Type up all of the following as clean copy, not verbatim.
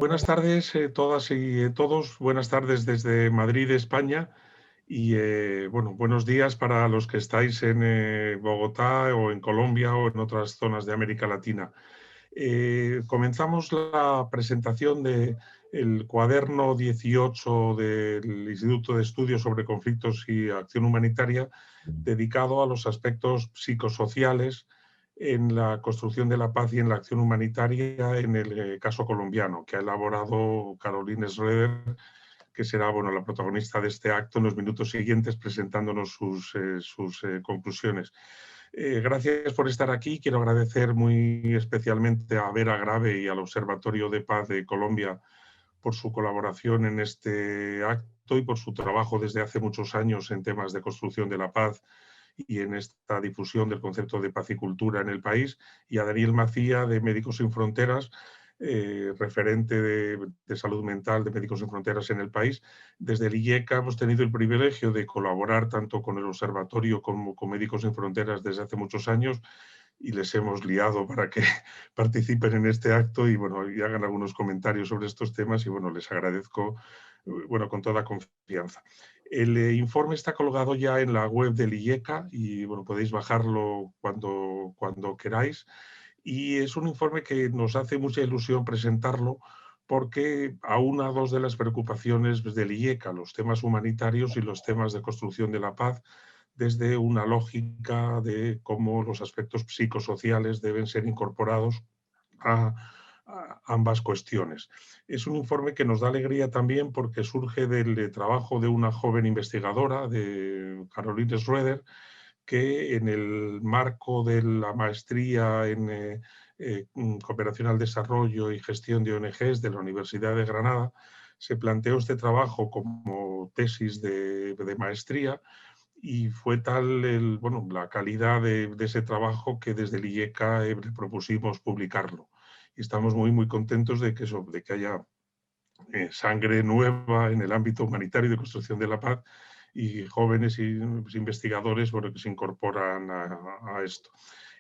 Buenas tardes, todas y todos. Buenas tardes desde Madrid, España. Y bueno, buenos días para los que estáis en Bogotá o en Colombia o en otras zonas de América Latina. Comenzamos la presentación del cuaderno 18 del Instituto de Estudios sobre Conflictos y Acción Humanitaria, dedicado a los aspectos psicosociales en la construcción de la paz y en la acción humanitaria en el caso colombiano, que ha elaborado Caroline Schroeder, que será la protagonista de este acto en los minutos siguientes presentándonos sus conclusiones. Gracias por estar aquí. Quiero agradecer muy especialmente a Vera Grave y al Observatorio de Paz de Colombia por su colaboración en este acto y por su trabajo desde hace muchos años en temas de construcción de la paz y en esta difusión del concepto de paz y cultura en el país, y a Daniel Macía de Médicos Sin Fronteras, referente de salud mental de Médicos Sin Fronteras en el país. Desde el IECA hemos tenido el privilegio de colaborar tanto con el Observatorio como con Médicos Sin Fronteras desde hace muchos años, y les hemos liado para que participen en este acto y, y hagan algunos comentarios sobre estos temas, y les agradezco con toda confianza. El informe está colgado ya en la web del IECA y podéis bajarlo cuando queráis. Y es un informe que nos hace mucha ilusión presentarlo porque aúna dos de las preocupaciones del IECA, los temas humanitarios y los temas de construcción de la paz, desde una lógica de cómo los aspectos psicosociales deben ser incorporados a ambas cuestiones. Es un informe que nos da alegría también porque surge del trabajo de una joven investigadora, de Caroline Schroeder, que en el marco de la maestría en cooperación al desarrollo y gestión de ONGs de la Universidad de Granada, se planteó este trabajo como tesis de maestría, y fue tal la calidad de ese trabajo que desde el IECA le propusimos publicarlo. Y estamos muy contentos de que haya sangre nueva en el ámbito humanitario y de construcción de la paz, y jóvenes y investigadores que se incorporan a esto.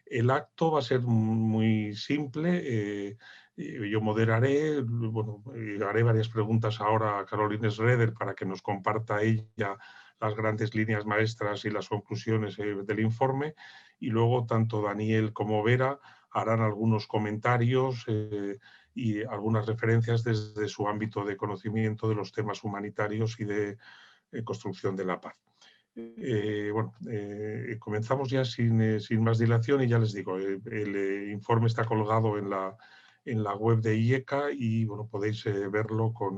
El acto va a ser muy simple. Yo moderaré, haré varias preguntas ahora a Caroline Schroeder para que nos comparta ella las grandes líneas maestras y las conclusiones del informe, y luego tanto Daniel como Vera harán algunos comentarios y algunas referencias desde su ámbito de conocimiento de los temas humanitarios y de construcción de la paz. Comenzamos ya sin más dilación, y ya les digo, el informe está colgado en la web de IECA y podéis verlo con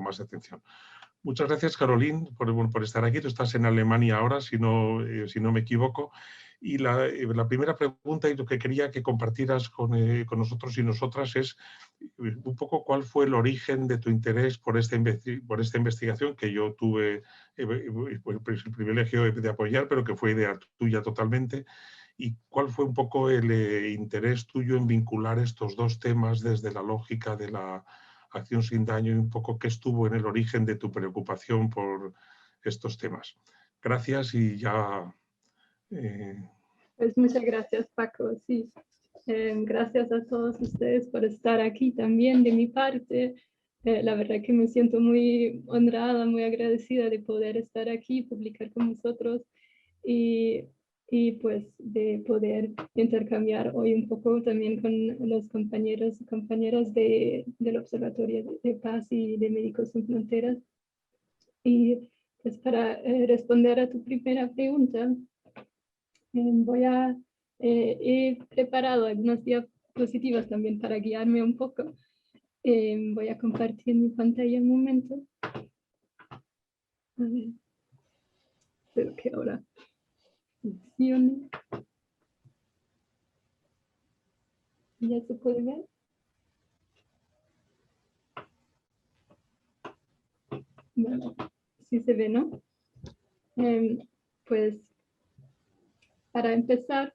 más atención. Muchas gracias, Caroline, por estar aquí. Tú estás en Alemania ahora, si no me equivoco. Y la primera pregunta, y lo que quería que compartieras con nosotros y nosotras, es un poco cuál fue el origen de tu interés por esta investigación, que yo tuve el privilegio de apoyar, pero que fue idea tuya totalmente. Y cuál fue un poco el interés tuyo en vincular estos dos temas desde la lógica de la acción sin daño, y un poco qué estuvo en el origen de tu preocupación por estos temas. Gracias y ya... Pues muchas gracias, Paco. Sí, gracias a todos ustedes por estar aquí también de mi parte. La verdad que me siento muy honrada, muy agradecida de poder estar aquí, publicar con vosotros y pues de poder intercambiar hoy un poco también con los compañeros y compañeras del Observatorio de Paz y de Médicos Sin Fronteras. Y pues para responder a tu primera pregunta, he preparado algunas diapositivas también para guiarme un poco. Voy a compartir mi pantalla un momento. A ver. Espero que ahora funcione. ¿Ya se puede ver? Bueno, sí se ve, ¿no? Pues para empezar,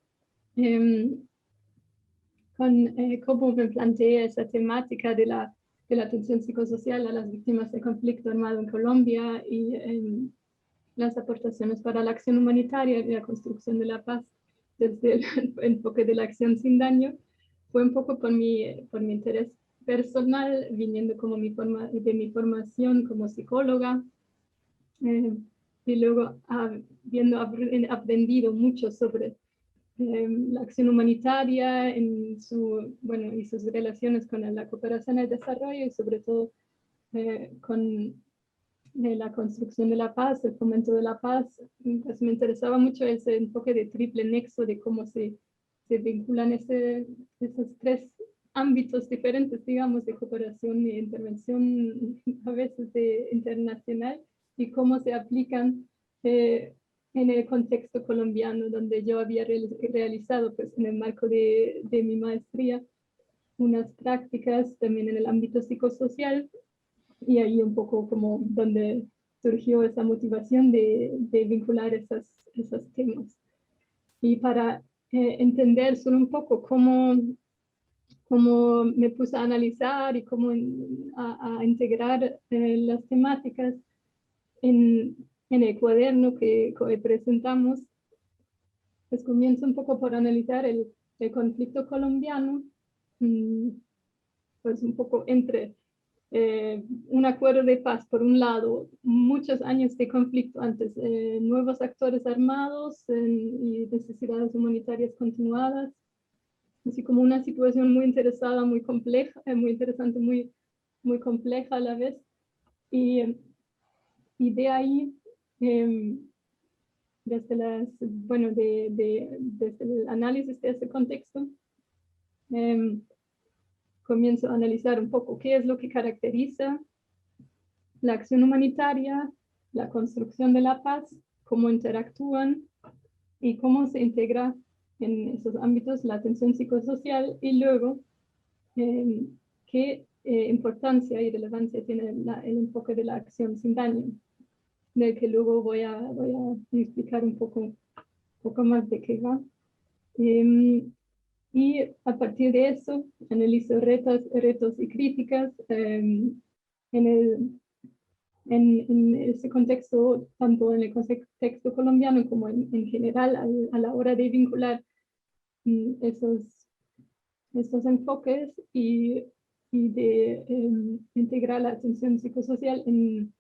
con cómo me planteé esa temática de la atención psicosocial a las víctimas de conflicto armado en Colombia y las aportaciones para la acción humanitaria y la construcción de la paz desde el enfoque de la acción sin daño, fue un poco por mi interés personal, viniendo como de mi formación como psicóloga, y luego habiendo aprendido mucho sobre la acción humanitaria y sus relaciones con la cooperación al desarrollo y sobre todo con la construcción de la paz, el fomento de la paz. Pues me interesaba mucho ese enfoque de triple nexo de cómo se vinculan esos tres ámbitos diferentes, digamos, de cooperación e intervención a veces internacional y cómo se aplican en el contexto colombiano, donde yo había realizado, pues, en el marco de mi maestría, unas prácticas también en el ámbito psicosocial, y ahí un poco como donde surgió esa motivación de vincular esos temas. Y para entender solo un poco cómo me puse a analizar y cómo a integrar las temáticas en el cuaderno que presentamos, pues comienzo un poco por analizar el conflicto colombiano, pues un poco entre un acuerdo de paz, por un lado, muchos años de conflicto antes, nuevos actores armados y necesidades humanitarias continuadas, así como una situación muy interesada, muy compleja, muy interesante, muy compleja a la vez. Y de ahí, desde el análisis de ese contexto, comienzo a analizar un poco qué es lo que caracteriza la acción humanitaria, la construcción de la paz, cómo interactúan y cómo se integra en esos ámbitos la atención psicosocial, y luego qué importancia y relevancia tiene el enfoque de la acción sin daño, del que luego voy a explicar un poco más de qué va. Y a partir de eso analizo retos y críticas en ese contexto, tanto en el contexto colombiano como en general, a la hora de vincular estos enfoques y de integrar la atención psicosocial en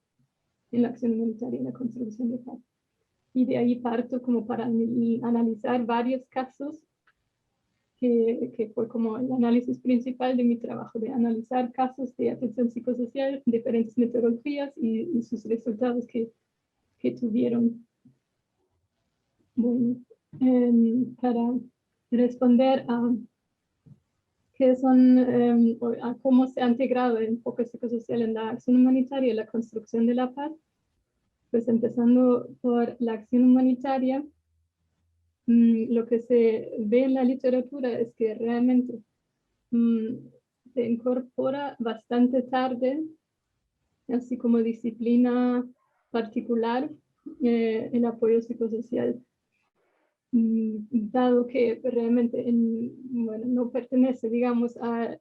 la acción humanitaria y la construcción de paz. Y de ahí parto como para analizar varios casos que fue como el análisis principal de mi trabajo, de analizar casos de atención psicosocial, diferentes metodologías y sus resultados que tuvieron. Bueno, para responder a a cómo se ha integrado el enfoque psicosocial en la acción humanitaria y la construcción de la paz, pues empezando por la acción humanitaria, lo que se ve en la literatura es que realmente se incorpora bastante tarde, así como disciplina particular, el apoyo psicosocial, dado que realmente no pertenece, digamos, a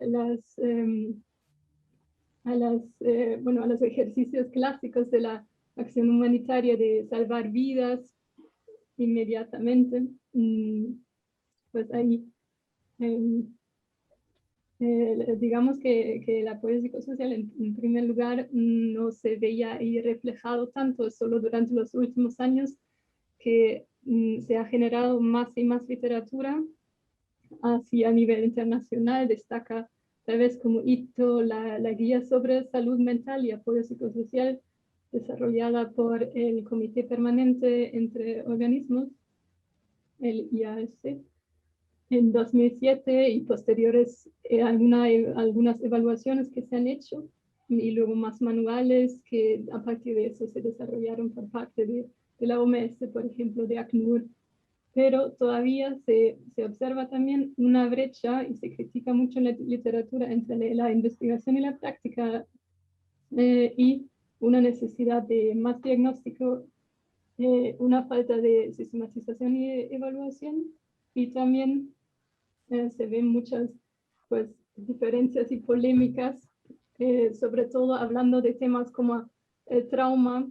los ejercicios clásicos de la acción humanitaria de salvar vidas inmediatamente. Pues ahí digamos que el apoyo psicosocial en primer lugar no se veía ahí reflejado tanto, solo durante los últimos años que se ha generado más y más literatura, así a nivel internacional. Destaca tal vez como hito la guía sobre salud mental y apoyo psicosocial desarrollada por el Comité Permanente entre Organismos, el IASC, en 2007, y posteriores algunas evaluaciones que se han hecho, y luego más manuales que a partir de eso se desarrollaron por parte de la OMS, por ejemplo, de ACNUR. Pero todavía se observa también una brecha y se critica mucho en la literatura entre la investigación y la práctica, y una necesidad de más diagnóstico, una falta de sistematización y evaluación, y también se ven muchas, pues, diferencias y polémicas, sobre todo hablando de temas como el trauma,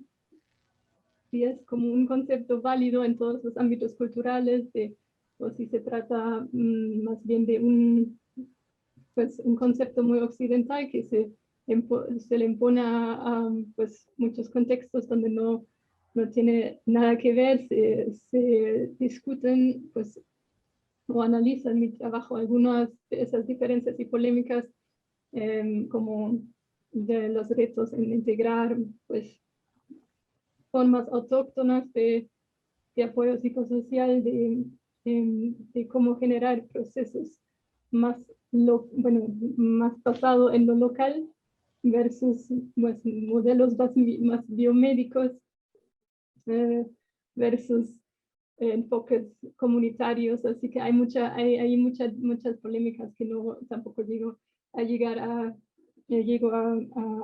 si es como un concepto válido en todos los ámbitos culturales, o si se trata más bien de pues un concepto muy occidental que se le impone a pues, muchos contextos donde no tiene nada que ver, se discuten pues, o analizan mi trabajo algunas de esas diferencias y polémicas como de los retos en integrar pues, formas autóctonas de apoyo psicosocial, de cómo generar procesos más, más basado en lo local versus pues, modelos más biomédicos versus enfoques comunitarios, así que hay muchas polémicas que no tampoco llego a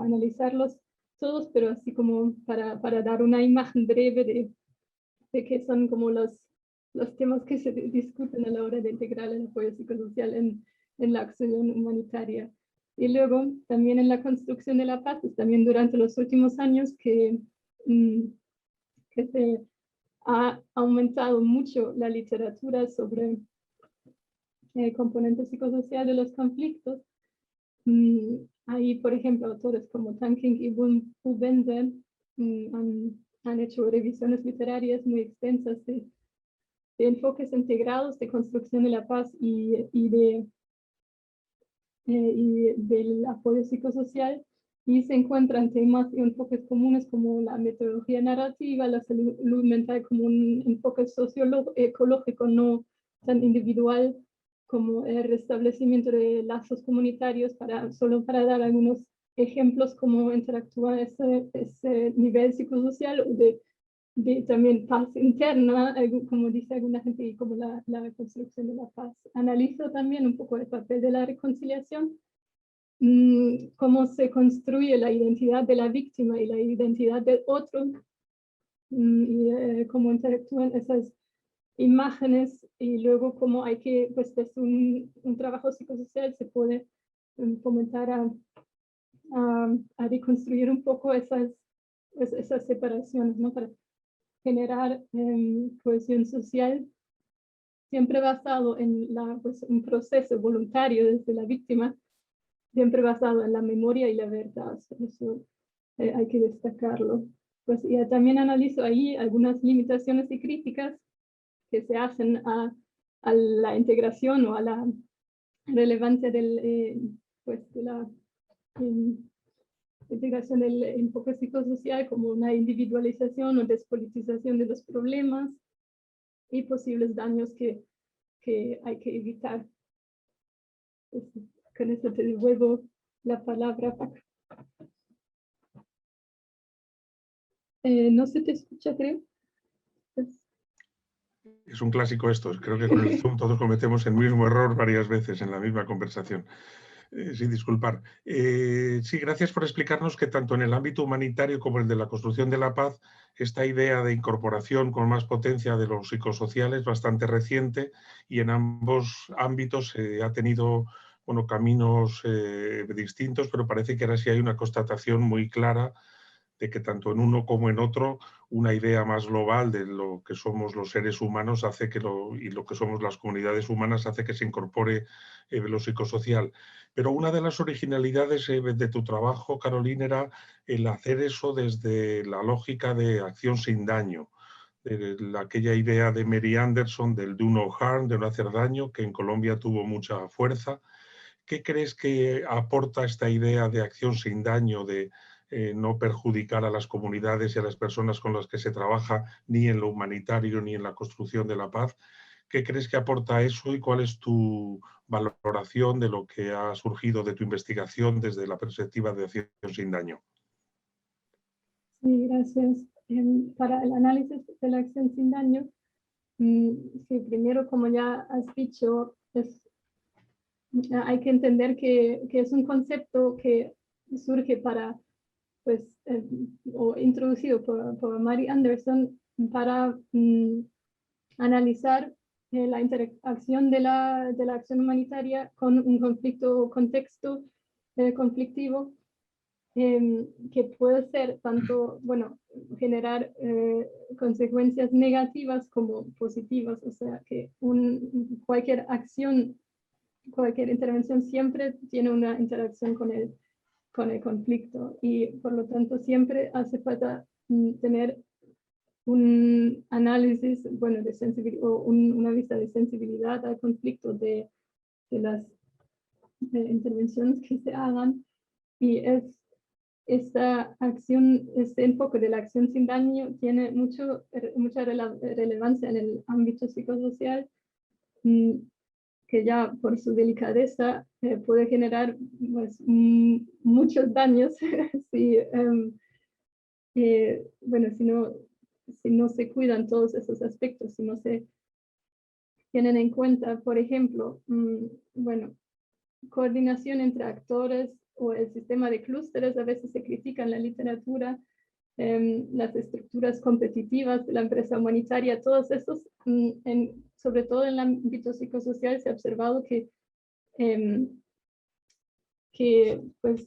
analizarlos todos, pero así como para dar una imagen breve de qué son como los temas que se discuten a la hora de integrar el apoyo psicosocial en la acción humanitaria. Y luego también en la construcción de la paz, también durante los últimos años que se ha aumentado mucho la literatura sobre el componente psicosocial de los conflictos. Ahí, por ejemplo, autores como Tan King y Wu Benzen han hecho revisiones literarias muy extensas de enfoques integrados de construcción de la paz y del apoyo psicosocial, y se encuentran temas y enfoques comunes como la metodología narrativa, la salud mental como un enfoque ecológico no tan individual como el restablecimiento de lazos comunitarios, solo para dar algunos ejemplos cómo interactúa ese nivel psicosocial de también paz interna, como dice alguna gente, y como la construcción de la paz. Analizo también un poco el papel de la reconciliación, cómo se construye la identidad de la víctima y la identidad del otro, y cómo interactúan esas imágenes, y luego cómo hay que, pues desde un trabajo psicosocial se puede fomentar a reconstruir un poco esas separaciones, ¿no? Para generar cohesión social, siempre basado en pues, un proceso voluntario desde la víctima, siempre basado en la memoria y la verdad. Eso hay que destacarlo. Pues ya también analizo ahí algunas limitaciones y críticas que se hacen a la integración o a la relevancia pues, de la integración del enfoque psicosocial como una individualización o despolitización de los problemas y posibles daños que hay que evitar. Pues, con eso te devuelvo la palabra, Paco. No se te escucha, creo. Es un clásico esto. Creo que con el Zoom todos cometemos el mismo error varias veces en la misma conversación. Sin disculpar. Sí, gracias por explicarnos que tanto en el ámbito humanitario como en el de la construcción de la paz, esta idea de incorporación con más potencia de lo psicosocial es bastante reciente, y en ambos ámbitos ha tenido caminos distintos, pero parece que ahora sí hay una constatación muy clara de que tanto en uno como en otro una idea más global de lo que somos los seres humanos hace que y lo que somos las comunidades humanas hace que se incorpore lo psicosocial. Pero una de las originalidades de tu trabajo, Caroline, era el hacer eso desde la lógica de acción sin daño, de aquella idea de Mary Anderson del do no harm, de no hacer daño, que en Colombia tuvo mucha fuerza. ¿Qué crees que aporta esta idea de acción sin daño, de no perjudicar a las comunidades y a las personas con las que se trabaja, ni en lo humanitario ni en la construcción de la paz? ¿Qué crees que aporta eso y cuál es tu valoración de lo que ha surgido de tu investigación desde la perspectiva de acción sin daño? Sí, gracias. Para el análisis de la acción sin daño, sí, primero, como ya has dicho, hay que entender que es un concepto que surge pues, o introducido por Mary Anderson para analizar la interacción de la acción humanitaria con un conflicto o contexto conflictivo, que puede ser tanto, generar consecuencias negativas como positivas, o sea que cualquier acción cualquier intervención siempre tiene una interacción con el conflicto y por lo tanto siempre hace falta tener un análisis, bueno, de sensibilidad o una vista de sensibilidad al conflicto de las intervenciones que se hagan, y esta acción, este enfoque de la acción sin daño tiene mucha relevancia en el ámbito psicosocial, que ya por su delicadeza puede generar pues, muchos daños si, bueno, si no se cuidan todos esos aspectos, si no se tienen en cuenta, por ejemplo, bueno, coordinación entre actores o el sistema de clústeres a veces se critica en la literatura, las estructuras competitivas de la empresa humanitaria, todos esos, sobre todo en el ámbito psicosocial, se ha observado que pues,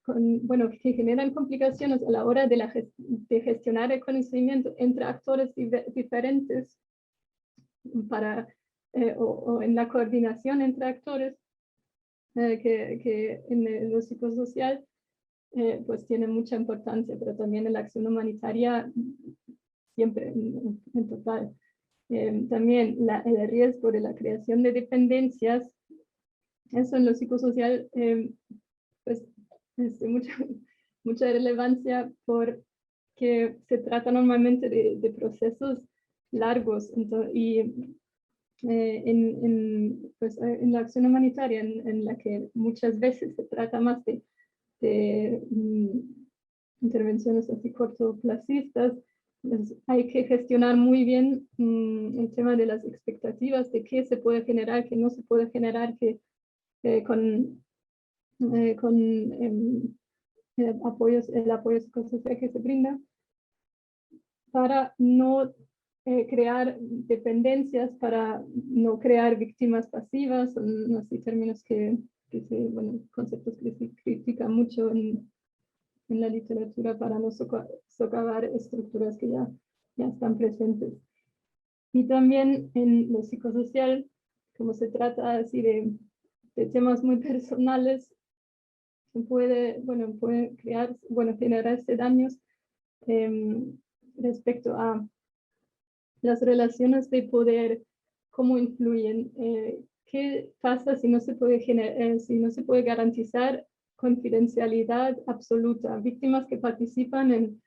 bueno, que generan complicaciones a la hora de gestionar el conocimiento entre actores diferentes para, o en la coordinación entre actores, que en lo psicosocial pues tiene mucha importancia, pero también en la acción humanitaria siempre en total. También el riesgo de la creación de dependencias, eso en lo psicosocial pues es de mucha relevancia porque se trata normalmente de procesos largos, y pues, en la acción humanitaria en la que muchas veces se trata más de intervenciones así cortoplacistas, pues hay que gestionar muy bien el tema de las expectativas, de qué se puede generar, qué no se puede generar, que con el apoyo psicosocial que se brinda, para no crear dependencias, para no crear víctimas pasivas, son así términos bueno, conceptos que se critican mucho en la literatura para no socavar estructuras que ya están presentes. Y también en lo psicosocial, como se trata así de temas muy personales, puede generarse daños respecto a las relaciones de poder, cómo influyen, qué pasa si no se puede garantizar confidencialidad absoluta. Víctimas que participan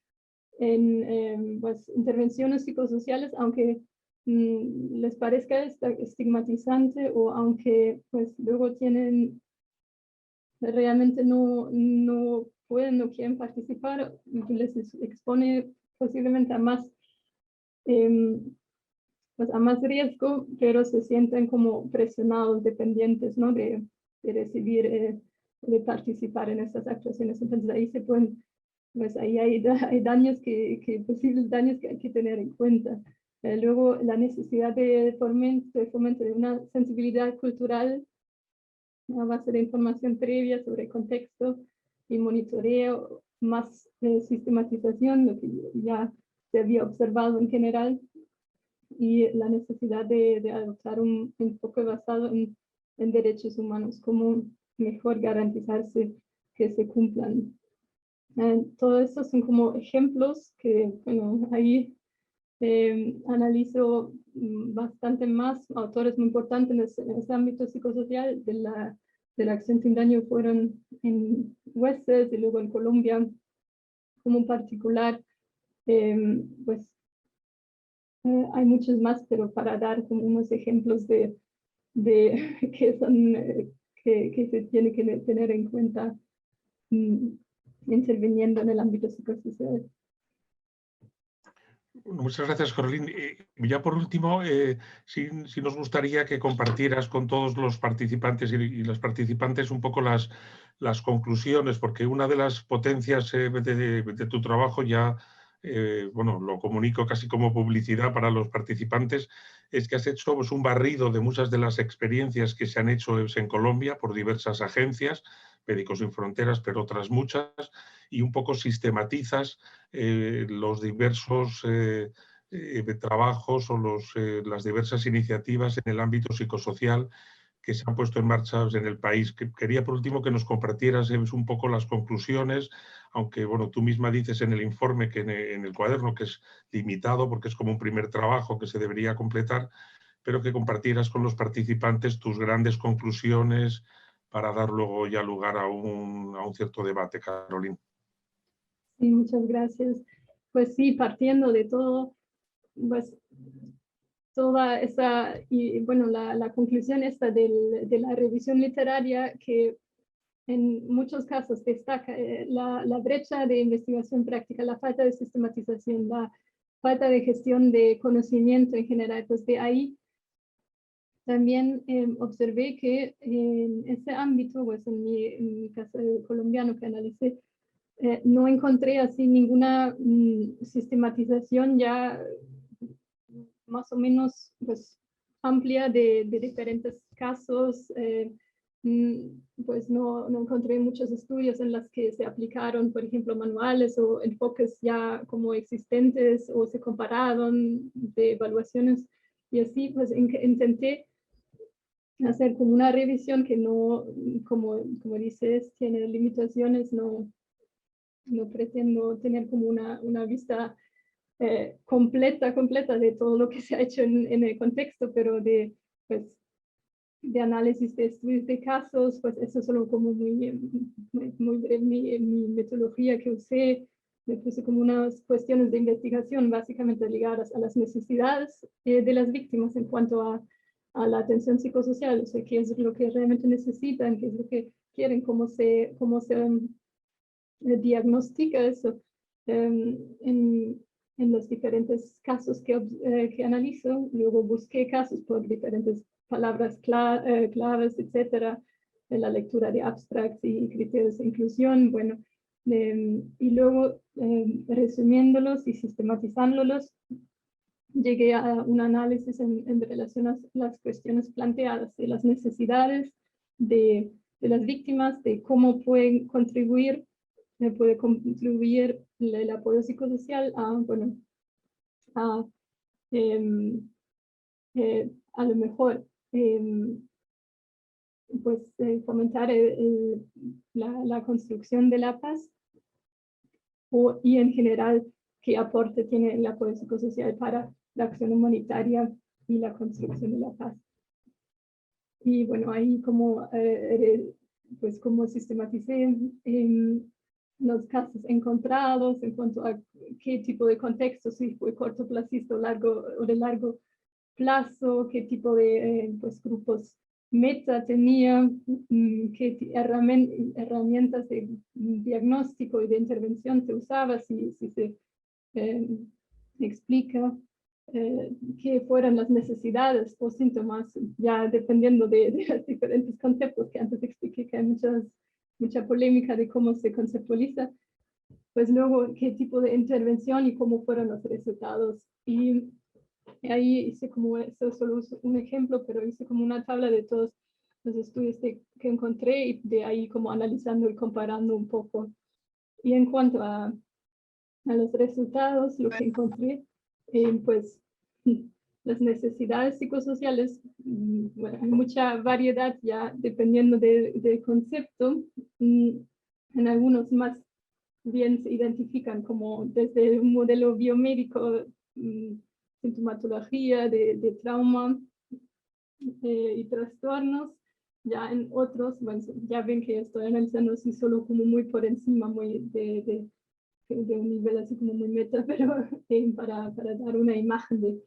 en pues, intervenciones psicosociales, aunque les parezca estigmatizante, o aunque pues luego realmente no pueden, no quieren participar, les expone posiblemente a más pues a más riesgo, pero se sienten como presionados, dependientes, ¿no? de recibir, de participar en estas actuaciones. Entonces ahí se pueden, pues ahí hay daños posibles daños que hay que tener en cuenta. Luego la necesidad de fomento de una sensibilidad cultural a base de información previa sobre el contexto y monitoreo, más sistematización, lo que ya se había observado en general, y la necesidad de adoptar un enfoque basado en derechos humanos, como mejor garantizarse que se cumplan. Todo esto son como ejemplos que, bueno, ahí analizo bastante más autores muy importantes en ese ámbito psicosocial de la acción sin daño fueron en Wessex y luego en Colombia, como en particular, pues hay muchos más, pero para dar como unos ejemplos de que son, que se tiene que tener en cuenta interviniendo en el ámbito psicosocial. Muchas gracias, Caroline. Ya por último, sí nos gustaría que compartieras con todos los participantes y las participantes un poco las conclusiones, porque una de las potencias de tu trabajo, ya bueno, lo comunico casi como publicidad para los participantes, es que has hecho pues, un barrido de muchas de las experiencias que se han hecho en Colombia por diversas agencias, Médicos Sin Fronteras, pero otras muchas, y un poco sistematizas los diversos trabajos o las diversas iniciativas en el ámbito psicosocial que se han puesto en marcha en el país. Quería, por último, que nos compartieras un poco las conclusiones, aunque bueno, tú misma dices en el informe que en el cuaderno que es limitado porque es como un primer trabajo que se debería completar, pero que compartieras con los participantes tus grandes conclusiones para dar luego ya lugar a un cierto debate, Carolina. Sí, muchas gracias. Pues sí, partiendo de todo, pues toda esa, y bueno, la conclusión esta de la revisión literaria que en muchos casos destaca la brecha de investigación práctica, la falta de sistematización, la falta de gestión de conocimiento en general. Pues de ahí también observé que en ese ámbito, pues en mi caso colombiano que analicé, no encontré así ninguna sistematización ya más o menos pues amplia de diferentes casos. Pues no encontré muchos estudios en los que se aplicaron, por ejemplo, manuales o enfoques ya como existentes o se compararon de evaluaciones y así pues intenté hacer como una revisión que no, como dices, tiene limitaciones, no pretendo tener como una vista completa de todo lo que se ha hecho en el contexto, pero pues, de análisis de estudios de casos, pues eso es solo como muy breve mi metodología que usé. Me puse como unas cuestiones de investigación básicamente ligadas a las necesidades de las víctimas en cuanto a la atención psicosocial, o sea, qué es lo que realmente necesitan, qué es lo que quieren, cómo se diagnostica eso. En los diferentes casos que analizo, luego busqué casos por diferentes palabras claves, etcétera, en la lectura de abstracts y criterios de inclusión, bueno, y luego resumiéndolos y sistematizándolos, llegué a un análisis en relación a las cuestiones planteadas, de las necesidades de las víctimas, de cómo pueden contribuir el apoyo psicosocial bueno, a, a lo mejor pues fomentar la construcción de la paz y en general qué aporte tiene el apoyo psicosocial para la acción humanitaria y la construcción de la paz. Y bueno, ahí pues como sistematicé los casos encontrados en cuanto a qué tipo de contexto, si fue cortoplacista o de largo plazo, qué tipo de pues, grupos meta tenía, qué herramientas de diagnóstico y de intervención se usaba, si se explica qué fueron las necesidades o síntomas, ya dependiendo de los diferentes conceptos que antes expliqué, que hay mucha polémica de cómo se conceptualiza, pues luego qué tipo de intervención y cómo fueron los resultados. Y ahí hice como, eso solo es un ejemplo, pero hice como una tabla de todos los estudios que encontré y de ahí como analizando y comparando un poco. Y en cuanto a los resultados, lo que encontré, pues las necesidades psicosociales, bueno, hay mucha variedad ya dependiendo del concepto. En algunos más bien se identifican como desde un modelo biomédico, sintomatología de trauma y trastornos. Ya en otros, bueno, ya ven que estoy analizando así solo como muy por encima, muy de un nivel así como muy meta, pero para dar una imagen de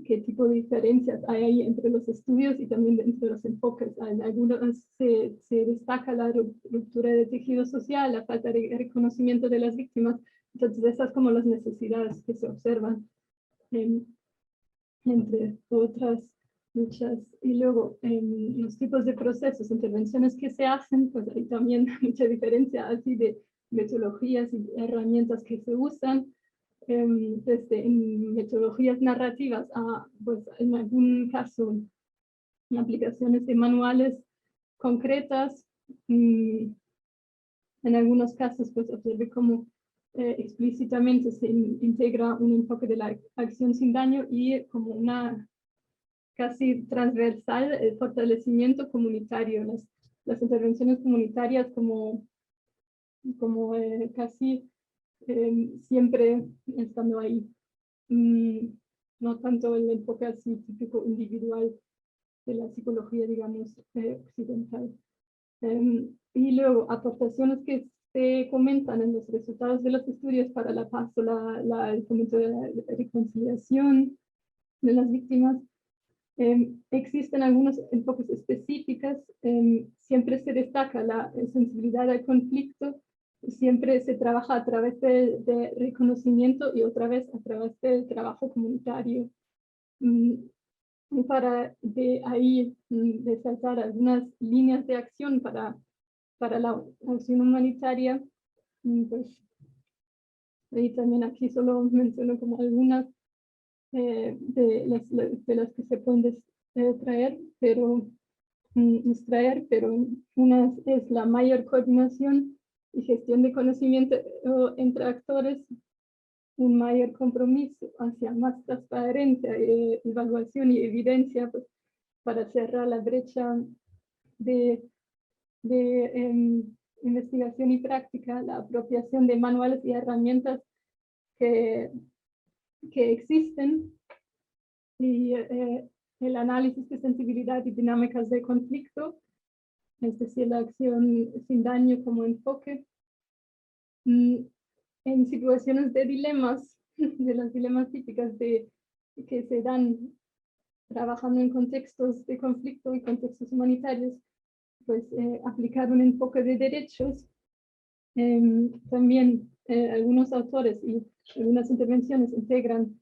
qué tipo de diferencias hay ahí entre los estudios y también entre los enfoques. En algunos se destaca la ruptura de tejido social, la falta de reconocimiento de las víctimas. Entonces, esas como las necesidades que se observan, entre otras muchas. Y luego, los tipos de procesos, intervenciones que se hacen, pues hay también mucha diferencia así de metodologías y herramientas que se usan. Desde en metodologías narrativas pues en algún caso en aplicaciones de manuales concretas, en algunos casos pues observé como explícitamente se integra un enfoque de la acción sin daño y como una casi transversal el fortalecimiento comunitario, las intervenciones comunitarias como casi siempre estando ahí. No tanto el enfoque así típico individual de la psicología, digamos, occidental. Y luego, aportaciones que se comentan en los resultados de los estudios para la paz o el fomento de la reconciliación de las víctimas. Existen algunos enfoques específicos, siempre se destaca la sensibilidad al conflicto, siempre se trabaja a través de reconocimiento y otra vez a través del trabajo comunitario. Para de ahí resaltar algunas líneas de acción para la acción humanitaria, pues y también aquí solo menciono como algunas de las que se pueden extraer, pero una es la mayor coordinación y gestión de conocimiento entre actores, un mayor compromiso hacia más transparencia, evaluación y evidencia, pues, para cerrar la brecha de investigación y práctica, la apropiación de manuales y herramientas que existen, y el análisis de sensibilidad y dinámicas de conflicto, es decir, la acción sin daño como enfoque. En situaciones de dilemas, de las dilemas típicas que se dan trabajando en contextos de conflicto y contextos humanitarios, pues aplicar un enfoque de derechos. También algunos autores y algunas intervenciones integran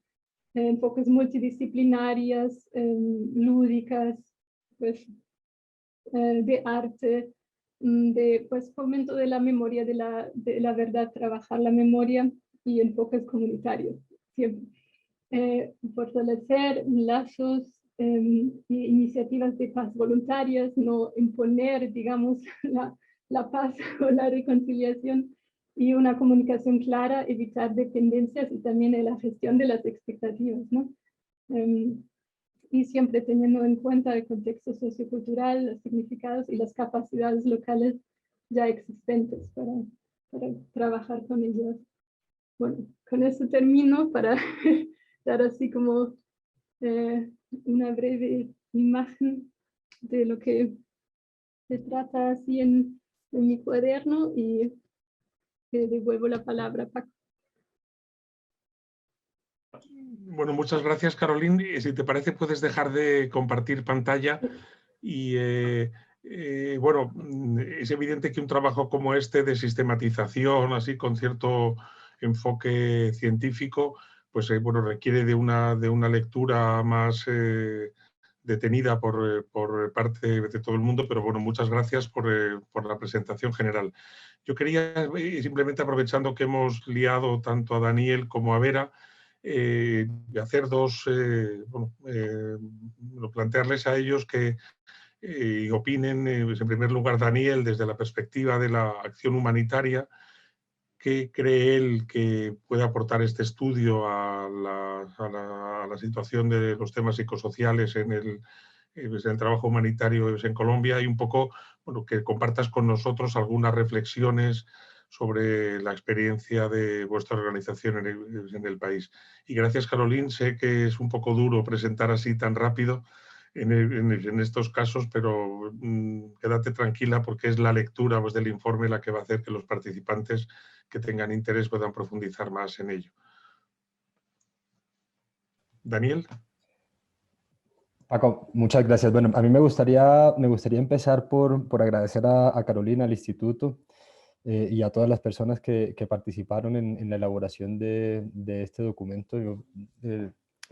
enfoques multidisciplinarias, lúdicas, pues, de arte, de pues, fomento de la memoria, de la verdad, trabajar la memoria y enfoques comunitarios. Siempre. Fortalecer lazos e iniciativas de paz voluntarias, no imponer, digamos, la paz o la reconciliación, y una comunicación clara, evitar dependencias y también en la gestión de las expectativas, ¿no? Y siempre teniendo en cuenta el contexto sociocultural, los significados y las capacidades locales ya existentes para trabajar con ellas. Bueno, con eso termino para dar así como una breve imagen de lo que se trata así en mi cuaderno, y te devuelvo la palabra a Paco. Bueno, muchas gracias, Caroline. Si te parece, puedes dejar de compartir pantalla. Y bueno, es evidente que un trabajo como este de sistematización, así con cierto enfoque científico, pues bueno, requiere de una lectura más detenida por parte de todo el mundo, pero bueno, muchas gracias por la presentación general. Yo quería, simplemente aprovechando que hemos liado tanto a Daniel como a Vera, hacer plantearles a ellos que opinen, pues en primer lugar, Daniel, desde la perspectiva de la acción humanitaria, ¿qué cree él que puede aportar este estudio a la situación de los temas psicosociales en el trabajo humanitario en Colombia? Y un poco, bueno, que compartas con nosotros algunas reflexiones sobre la experiencia de vuestra organización en el país. Y gracias, Caroline. Sé que es un poco duro presentar así tan rápido en estos casos, pero quédate tranquila, porque es la lectura, pues, del informe la que va a hacer que los participantes que tengan interés puedan profundizar más en ello. Daniel. Paco, muchas gracias. Bueno, a mí me gustaría empezar por agradecer a Carolina, al instituto, y a todas las personas que participaron en la elaboración de este documento. Yo,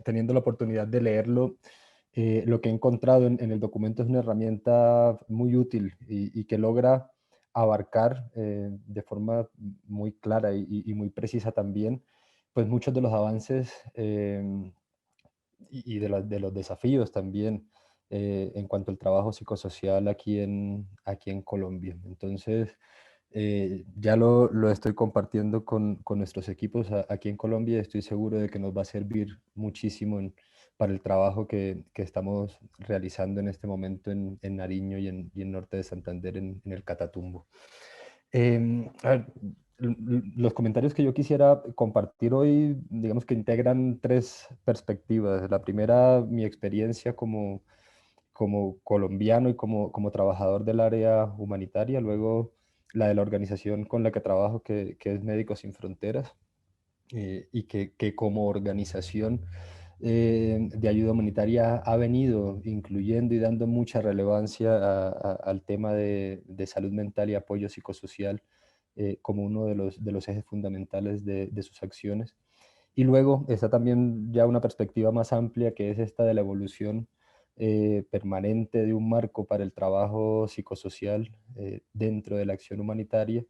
teniendo la oportunidad de leerlo, lo que he encontrado en el documento es una herramienta muy útil y que logra abarcar de forma muy clara y muy precisa también, pues muchos de los avances y de los desafíos también en cuanto al trabajo psicosocial aquí en Colombia. Entonces, Ya lo estoy compartiendo con nuestros equipos aquí en Colombia y estoy seguro de que nos va a servir muchísimo para el trabajo que estamos realizando en este momento en Nariño y en Norte de Santander, en el Catatumbo. A ver, los comentarios que yo quisiera compartir hoy, digamos que integran tres perspectivas. La primera, mi experiencia como colombiano y como trabajador del área humanitaria, luego la de la organización con la que trabajo, que es Médicos Sin Fronteras, y que como organización de ayuda humanitaria ha venido incluyendo y dando mucha relevancia al tema de salud mental y apoyo psicosocial como uno de los ejes fundamentales de sus acciones. Y luego está también ya una perspectiva más amplia, que es esta de la evolución permanente de un marco para el trabajo psicosocial dentro de la acción humanitaria,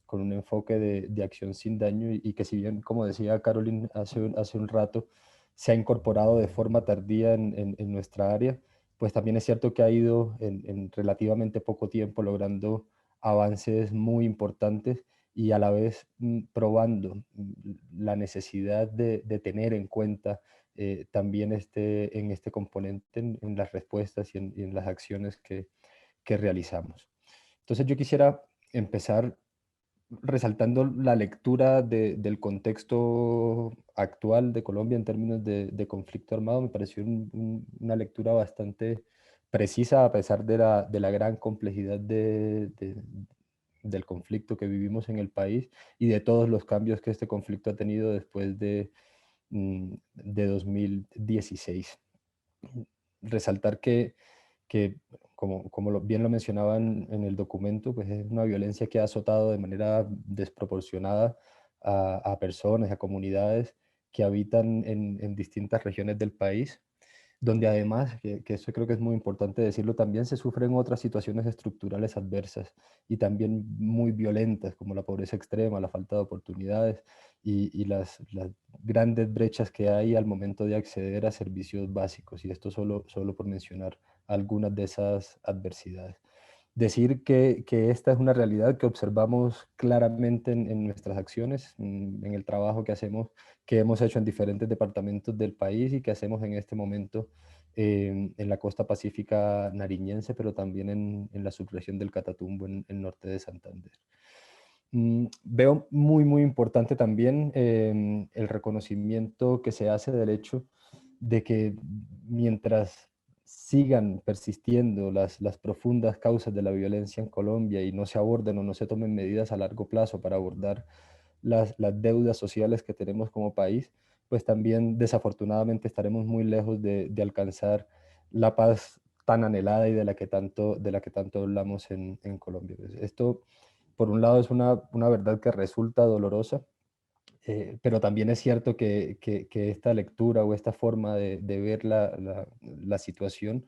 con un enfoque de acción sin daño y que, si bien, como decía Caroline hace un rato, se ha incorporado de forma tardía en nuestra área, pues también es cierto que ha ido en relativamente poco tiempo logrando avances muy importantes y a la vez probando la necesidad de tener en cuenta también en este componente en las respuestas y en las acciones que realizamos. Entonces yo quisiera empezar resaltando la lectura del contexto actual de Colombia en términos de conflicto armado. Me pareció una lectura bastante precisa a pesar de la gran complejidad del conflicto que vivimos en el país y de todos los cambios que este conflicto ha tenido después de 2016. Resaltar que como bien lo mencionaban en el documento, pues es una violencia que ha azotado de manera desproporcionada a personas, a comunidades que habitan en distintas regiones del país, donde además, que eso creo que es muy importante decirlo, también se sufren otras situaciones estructurales adversas y también muy violentas, como la pobreza extrema, la falta de oportunidades y las grandes brechas que hay al momento de acceder a servicios básicos. Y esto solo por mencionar algunas de esas adversidades. Decir que esta es una realidad que observamos claramente en nuestras acciones, en el trabajo que hacemos, que hemos hecho en diferentes departamentos del país y que hacemos en este momento en la costa pacífica nariñense, pero también en la subregión del Catatumbo, en el norte de Santander. Veo muy importante también el reconocimiento que se hace del hecho de que mientras sigan persistiendo las profundas causas de la violencia en Colombia y no se aborden o no se tomen medidas a largo plazo para abordar las deudas sociales que tenemos como país, pues también desafortunadamente estaremos muy lejos de alcanzar la paz tan anhelada y de la que tanto hablamos en Colombia. Esto, por un lado, es una verdad que resulta dolorosa, pero también es cierto que esta lectura o esta forma de ver la situación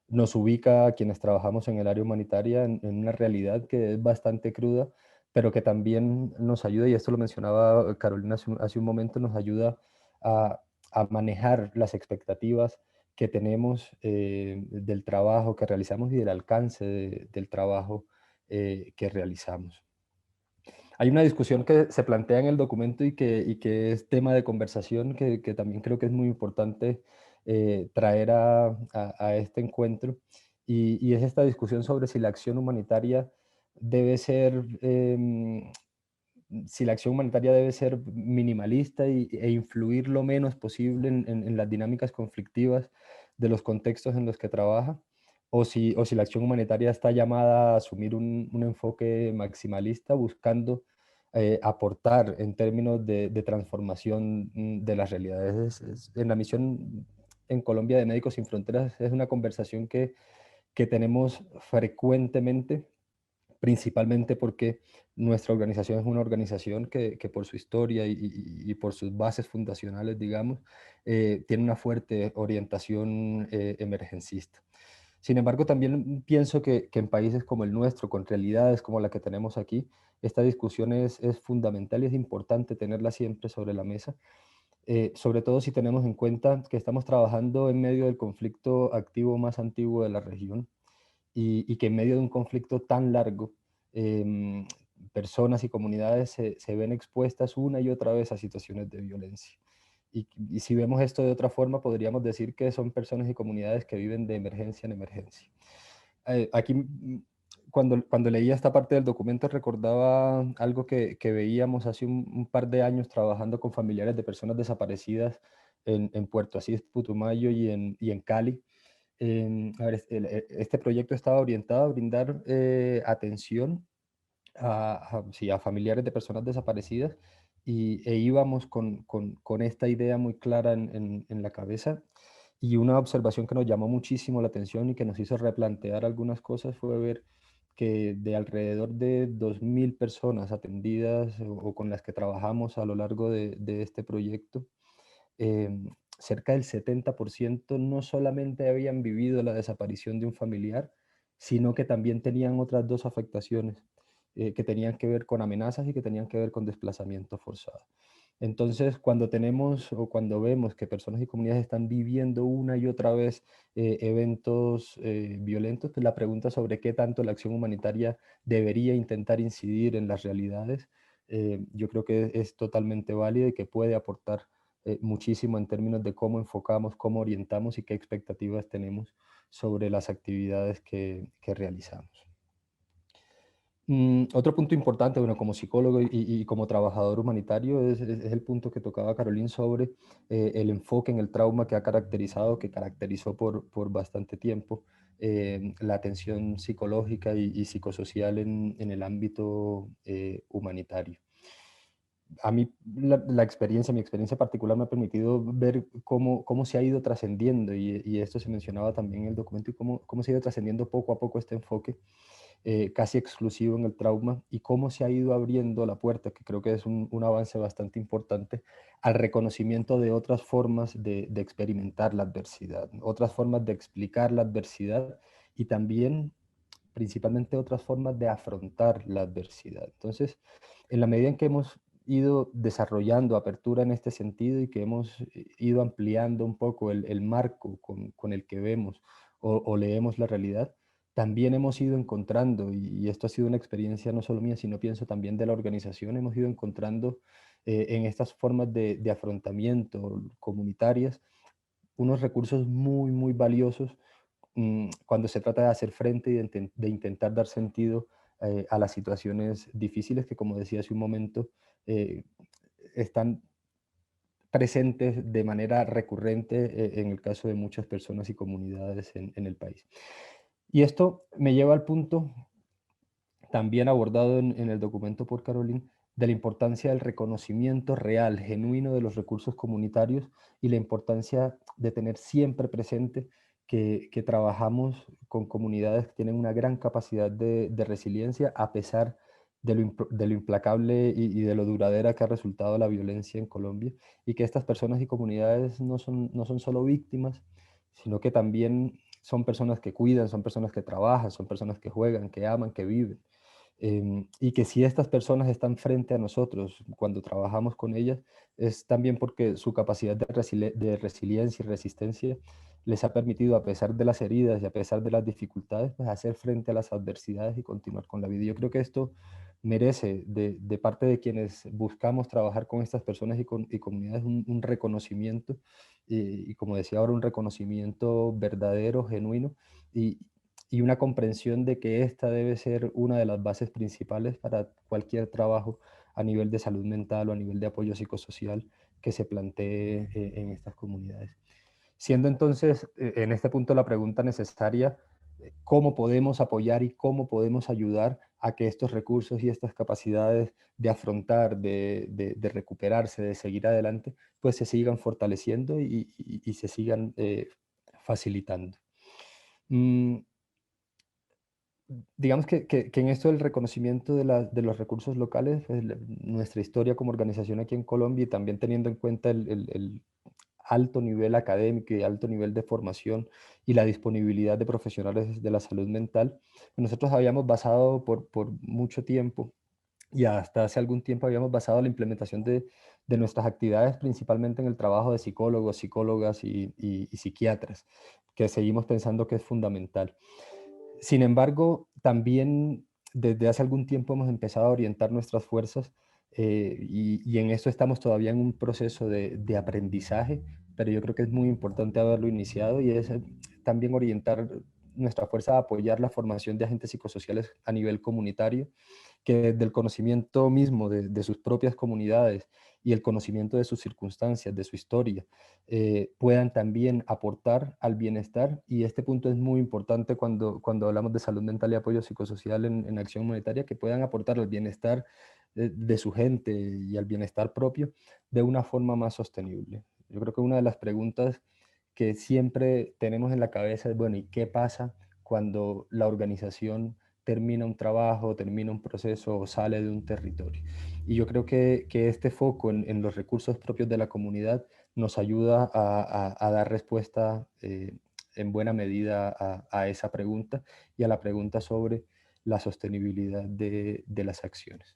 nos ubica a quienes trabajamos en el área humanitaria en una realidad que es bastante cruda, pero que también nos ayuda, y esto lo mencionaba Carolina hace un momento, nos ayuda a, a manejar las expectativas que tenemos del trabajo que realizamos y del alcance del trabajo que realizamos. Hay una discusión que se plantea en el documento y que es tema de conversación que también creo que es muy importante traer a este encuentro, y es esta discusión sobre si la acción humanitaria debe ser, si la acción humanitaria debe ser minimalista e influir lo menos posible en las dinámicas conflictivas de los contextos en los que trabaja, o si la acción humanitaria está llamada a asumir un enfoque maximalista buscando aportar en términos de transformación de las realidades. En la misión en Colombia de Médicos Sin Fronteras es una conversación que tenemos frecuentemente, principalmente porque nuestra organización es una organización que por su historia y por sus bases fundacionales, digamos, tiene una fuerte orientación emergencista. Sin embargo, también pienso que en países como el nuestro, con realidades como la que tenemos aquí, esta discusión es fundamental y es importante tenerla siempre sobre la mesa, sobre todo si tenemos en cuenta que estamos trabajando en medio del conflicto activo más antiguo de la región y que en medio de un conflicto tan largo, personas y comunidades se ven expuestas una y otra vez a situaciones de violencia. Y si vemos esto de otra forma, podríamos decir que son personas y comunidades que viven de emergencia en emergencia. Aquí, cuando leía esta parte del documento, recordaba algo que veíamos hace un par de años trabajando con familiares de personas desaparecidas en Puerto Asís, Putumayo y en Cali. A ver, este proyecto estaba orientado a brindar atención sí, a familiares de personas desaparecidas e íbamos con esta idea muy clara en la cabeza. Y una observación que nos llamó muchísimo la atención y que nos hizo replantear algunas cosas fue ver que de alrededor de 2.000 personas atendidas o con las que trabajamos a lo largo de este proyecto, cerca del 70% no solamente habían vivido la desaparición de un familiar, sino que también tenían otras dos afectaciones que tenían que ver con amenazas y que tenían que ver con desplazamiento forzado. Entonces, cuando tenemos o cuando vemos que personas y comunidades están viviendo una y otra vez eventos violentos, pues la pregunta sobre qué tanto la acción humanitaria debería intentar incidir en las realidades, yo creo que es totalmente válida y que puede aportar muchísimo en términos de cómo enfocamos, cómo orientamos y qué expectativas tenemos sobre las actividades que realizamos. Otro punto importante, bueno, como psicólogo y como trabajador humanitario, es el punto que tocaba Caroline sobre el enfoque en el trauma que ha caracterizado, que caracterizó por bastante tiempo la atención psicológica y psicosocial en el ámbito humanitario. A mí mi experiencia particular me ha permitido ver cómo se ha ido trascendiendo, y esto se mencionaba también en el documento, y cómo se ha ido trascendiendo poco a poco este enfoque casi exclusivo en el trauma, y cómo se ha ido abriendo la puerta, que creo que es un avance bastante importante, al reconocimiento de otras formas de experimentar la adversidad, otras formas de explicar la adversidad y también principalmente otras formas de afrontar la adversidad. Entonces, en la medida en que hemos ido desarrollando apertura en este sentido y que hemos ido ampliando un poco el marco con el que vemos o leemos la realidad, también hemos ido encontrando, y esto ha sido una experiencia no solo mía, sino pienso también de la organización, hemos ido encontrando en estas formas de afrontamiento comunitarias unos recursos muy, muy valiosos cuando se trata de hacer frente y de intentar dar sentido a las situaciones difíciles que, como decía hace un momento, están presentes de manera recurrente en el caso de muchas personas y comunidades en el país. Y esto me lleva al punto, también abordado en el documento por Caroline, de la importancia del reconocimiento real, genuino de los recursos comunitarios y la importancia de tener siempre presente que trabajamos con comunidades que tienen una gran capacidad de resiliencia a pesar de lo implacable y de lo duradera que ha resultado la violencia en Colombia, y que estas personas y comunidades no son solo víctimas, sino que también son personas que cuidan, son personas que trabajan, son personas que juegan, que aman, que viven. Y que si estas personas están frente a nosotros cuando trabajamos con ellas, es también porque su capacidad de resiliencia y resistencia les ha permitido, a pesar de las heridas y a pesar de las dificultades, pues hacer frente a las adversidades y continuar con la vida. Yo creo que esto merece de parte de quienes buscamos trabajar con estas personas y comunidades un reconocimiento, y como decía ahora, un reconocimiento verdadero, genuino, y, y una comprensión de que esta debe ser una de las bases principales para cualquier trabajo a nivel de salud mental o a nivel de apoyo psicosocial que se plantee en estas comunidades. Siendo entonces en este punto la pregunta necesaria, ¿cómo podemos apoyar y cómo podemos ayudar a que estos recursos y estas capacidades de afrontar, de recuperarse, de seguir adelante, pues se sigan fortaleciendo y se sigan facilitando? Digamos que en esto del reconocimiento de los recursos locales, pues, nuestra historia como organización aquí en Colombia, y también teniendo en cuenta el alto nivel académico y alto nivel de formación y la disponibilidad de profesionales de la salud mental, nosotros habíamos basado por mucho tiempo y hasta hace algún tiempo habíamos basado la implementación de nuestras actividades principalmente en el trabajo de psicólogos, psicólogas y psiquiatras, que seguimos pensando que es fundamental. Sin embargo, también desde hace algún tiempo hemos empezado a orientar nuestras fuerzas y en esto estamos todavía en un proceso de aprendizaje, pero yo creo que es muy importante haberlo iniciado y es también orientar nuestra fuerza a apoyar la formación de agentes psicosociales a nivel comunitario, que desde el conocimiento mismo de sus propias comunidades y el conocimiento de sus circunstancias, de su historia, puedan también aportar al bienestar. Y este punto es muy importante cuando hablamos de salud mental y apoyo psicosocial en acción humanitaria, que puedan aportar al bienestar de su gente y al bienestar propio de una forma más sostenible. Yo creo que una de las preguntas que siempre tenemos en la cabeza es, bueno, ¿y qué pasa cuando la organización termina un trabajo, termina un proceso o sale de un territorio? Y yo creo que este foco en los recursos propios de la comunidad nos ayuda a dar respuesta en buena medida a esa pregunta y a la pregunta sobre la sostenibilidad de las acciones.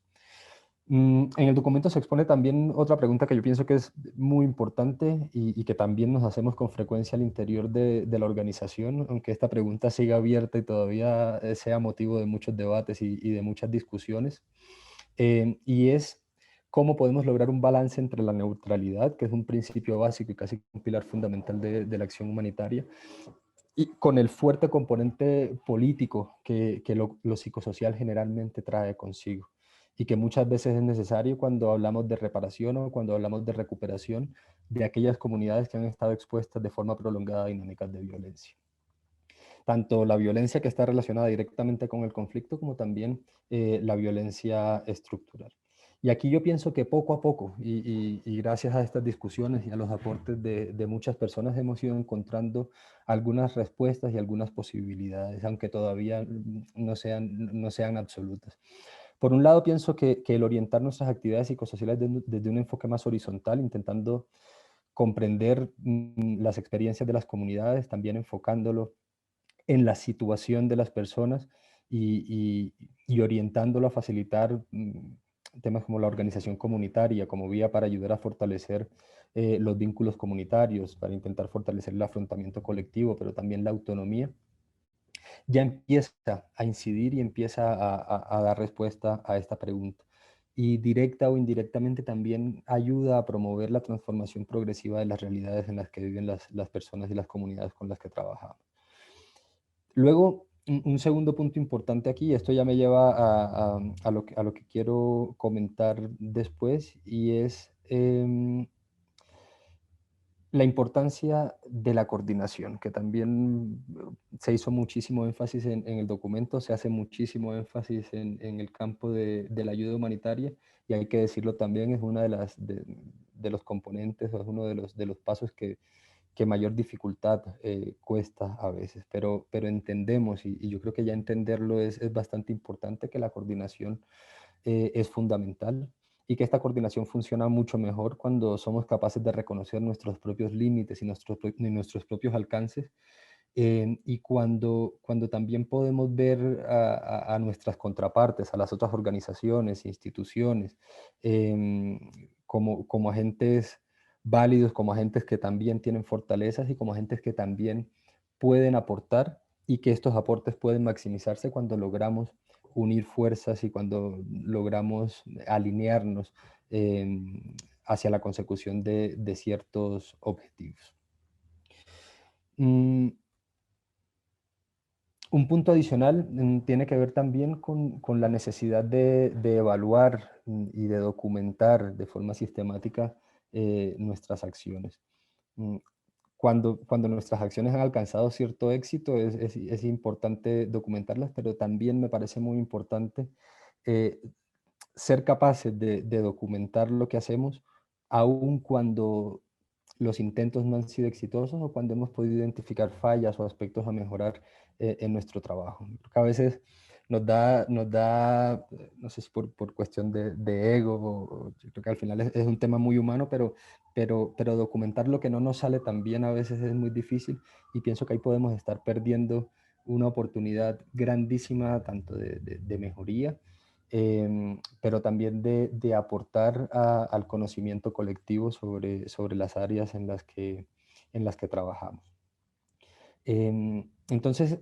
En el documento se expone también otra pregunta que yo pienso que es muy importante y que también nos hacemos con frecuencia al interior de la organización, aunque esta pregunta siga abierta y todavía sea motivo de muchos debates y de muchas discusiones, y es cómo podemos lograr un balance entre la neutralidad, que es un principio básico y casi un pilar fundamental de la acción humanitaria, y con el fuerte componente político que lo psicosocial generalmente trae consigo y que muchas veces es necesario cuando hablamos de reparación o cuando hablamos de recuperación de aquellas comunidades que han estado expuestas de forma prolongada a dinámicas de violencia. Tanto la violencia que está relacionada directamente con el conflicto como también la violencia estructural. Y aquí yo pienso que poco a poco, y gracias a estas discusiones y a los aportes de muchas personas, hemos ido encontrando algunas respuestas y algunas posibilidades, aunque todavía no sean absolutas. Por un lado, pienso que el orientar nuestras actividades psicosociales desde un enfoque más horizontal, intentando comprender las experiencias de las comunidades, también enfocándolo en la situación de las personas y orientándolo a facilitar temas como la organización comunitaria, como vía para ayudar a fortalecer los vínculos comunitarios, para intentar fortalecer el afrontamiento colectivo, pero también la autonomía, ya empieza a incidir y empieza a dar respuesta a esta pregunta. Y directa o indirectamente también ayuda a promover la transformación progresiva de las realidades en las que viven las personas y las comunidades con las que trabajamos. Luego, un segundo punto importante aquí, esto ya me lleva a lo que quiero comentar después, y es la importancia de la coordinación, que también se hizo muchísimo énfasis en el documento, se hace muchísimo énfasis en el campo de la ayuda humanitaria, y hay que decirlo también, es una de los componentes, o es uno de los pasos que mayor dificultad cuesta a veces, pero entendemos, y yo creo que ya entenderlo es bastante importante, que la coordinación es fundamental y que esta coordinación funciona mucho mejor cuando somos capaces de reconocer nuestros propios límites y nuestros propios alcances, y cuando también podemos ver a nuestras contrapartes, a las otras organizaciones, instituciones, como agentes válidos, como agentes que también tienen fortalezas y como agentes que también pueden aportar, y que estos aportes pueden maximizarse cuando logramos unir fuerzas y cuando logramos alinearnos hacia la consecución de ciertos objetivos. Un punto adicional tiene que ver también con la necesidad de evaluar y de documentar de forma sistemática nuestras acciones. Mm, Cuando nuestras acciones han alcanzado cierto éxito, es importante documentarlas, pero también me parece muy importante eh, ser capaces de documentar lo que hacemos, aun cuando los intentos no han sido exitosos o cuando hemos podido identificar fallas o aspectos a mejorar en nuestro trabajo. Porque a veces no sé si por cuestión de ego, yo creo que al final es un tema muy humano, pero documentar lo que no nos sale tan bien a veces es muy difícil, y pienso que ahí podemos estar perdiendo una oportunidad grandísima tanto de mejoría, pero también de aportar al conocimiento colectivo sobre las áreas en las que trabajamos. Entonces,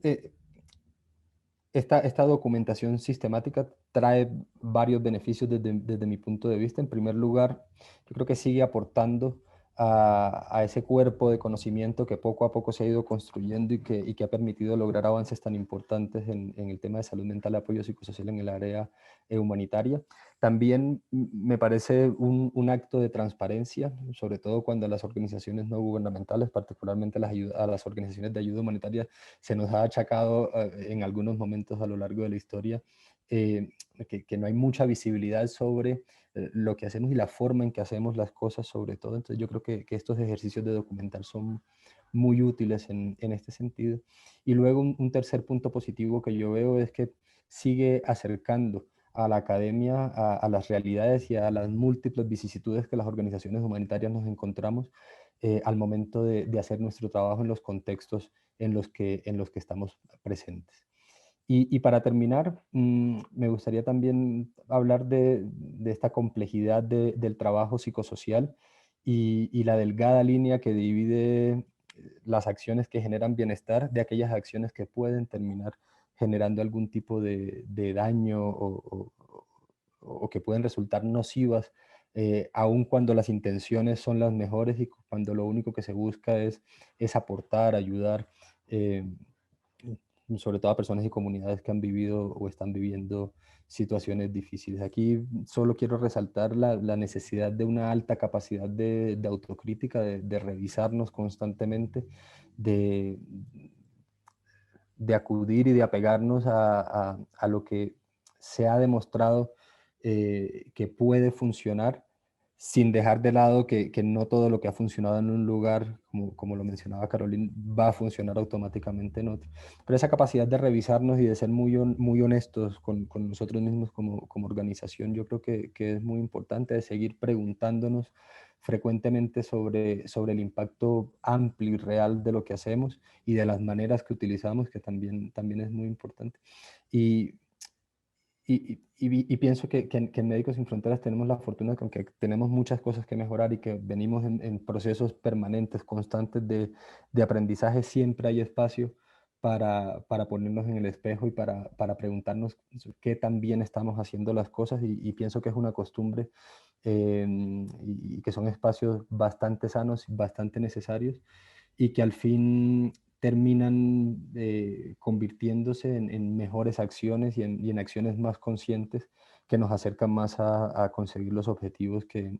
esta documentación sistemática trae varios beneficios desde mi punto de vista. En primer lugar, yo creo que sigue aportando a ese cuerpo de conocimiento que poco a poco se ha ido construyendo y que ha permitido lograr avances tan importantes en el tema de salud mental y apoyo psicosocial en el área humanitaria. También me parece un acto de transparencia, sobre todo cuando a las organizaciones no gubernamentales, particularmente a las organizaciones de ayuda humanitaria, se nos ha achacado en algunos momentos a lo largo de la historia que no hay mucha visibilidad sobre lo que hacemos y la forma en que hacemos las cosas sobre todo. Entonces yo creo que estos ejercicios de documentar son muy útiles en este sentido. Y luego un tercer punto positivo que yo veo es que sigue acercando a la academia, a las realidades y a las múltiples vicisitudes que las organizaciones humanitarias nos encontramos al momento de hacer nuestro trabajo en los contextos en los que estamos presentes. Y para terminar, me gustaría también hablar de esta complejidad del trabajo psicosocial y la delgada línea que divide las acciones que generan bienestar de aquellas acciones que pueden terminar generando algún tipo de daño o que pueden resultar nocivas, aun cuando las intenciones son las mejores y cuando lo único que se busca es aportar, ayudar, sobre todo a personas y comunidades que han vivido o están viviendo situaciones difíciles. Aquí solo quiero resaltar la necesidad de una alta capacidad de autocrítica, de revisarnos constantemente, de acudir y de apegarnos a lo que se ha demostrado que puede funcionar, sin dejar de lado que no todo lo que ha funcionado en un lugar, como lo mencionaba Caroline, va a funcionar automáticamente en otro. Pero esa capacidad de revisarnos y de ser muy honestos con nosotros mismos como organización, yo creo que es muy importante, de seguir preguntándonos frecuentemente sobre el impacto amplio y real de lo que hacemos y de las maneras que utilizamos, que también es muy importante. Y pienso que en Médicos Sin Fronteras tenemos la fortuna de que aunque tenemos muchas cosas que mejorar y que venimos en procesos permanentes, constantes de aprendizaje, siempre hay espacio para ponernos en el espejo y para preguntarnos qué tan bien estamos haciendo las cosas, y pienso que es una costumbre y que son espacios bastante sanos, bastante necesarios, y que al fin terminan convirtiéndose en mejores acciones y en acciones más conscientes que nos acercan más a conseguir los objetivos que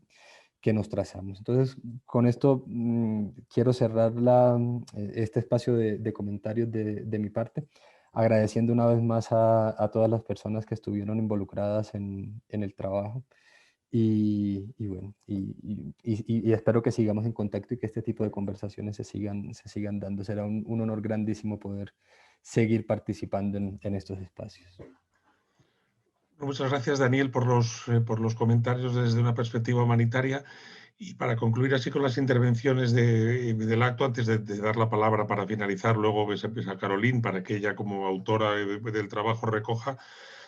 nos trazamos. Entonces, con esto quiero cerrar este espacio de comentarios de mi parte, agradeciendo una vez más a todas las personas que estuvieron involucradas en el trabajo. Y bueno, y espero que sigamos en contacto y que este tipo de conversaciones se sigan dando. Será un honor grandísimo poder seguir participando en estos espacios. Muchas gracias, Daniel, por los comentarios desde una perspectiva humanitaria. Y para concluir así con las intervenciones del acto, antes de dar la palabra para finalizar, luego ves a Caroline para que ella, como autora del trabajo, recoja,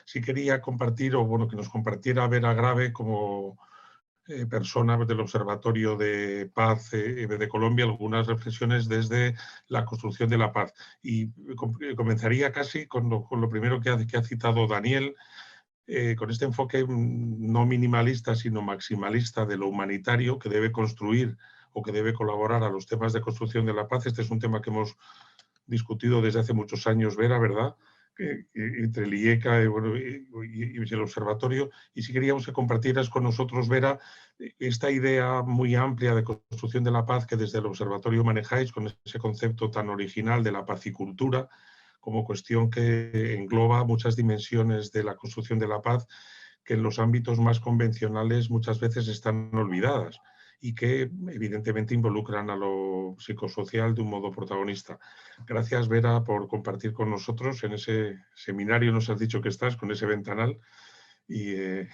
sí quería compartir, o bueno, que nos compartiera Vera Grave como persona del Observatorio de Paz de Colombia, algunas reflexiones desde la construcción de la paz. Y comenzaría casi con lo primero que ha citado Daniel, con este enfoque no minimalista, sino maximalista de lo humanitario, que debe construir o que debe colaborar a los temas de construcción de la paz. Este es un tema que hemos discutido desde hace muchos años, Vera, ¿verdad? Entre el IECA y el Observatorio. Y si queríamos que compartieras con nosotros, Vera, esta idea muy amplia de construcción de la paz que desde el Observatorio manejáis, con ese concepto tan original de la pacicultura, como cuestión que engloba muchas dimensiones de la construcción de la paz que en los ámbitos más convencionales muchas veces están olvidadas y que evidentemente involucran a lo psicosocial de un modo protagonista. Gracias, Vera, por compartir con nosotros en ese seminario, nos has dicho que estás, con ese ventanal, y el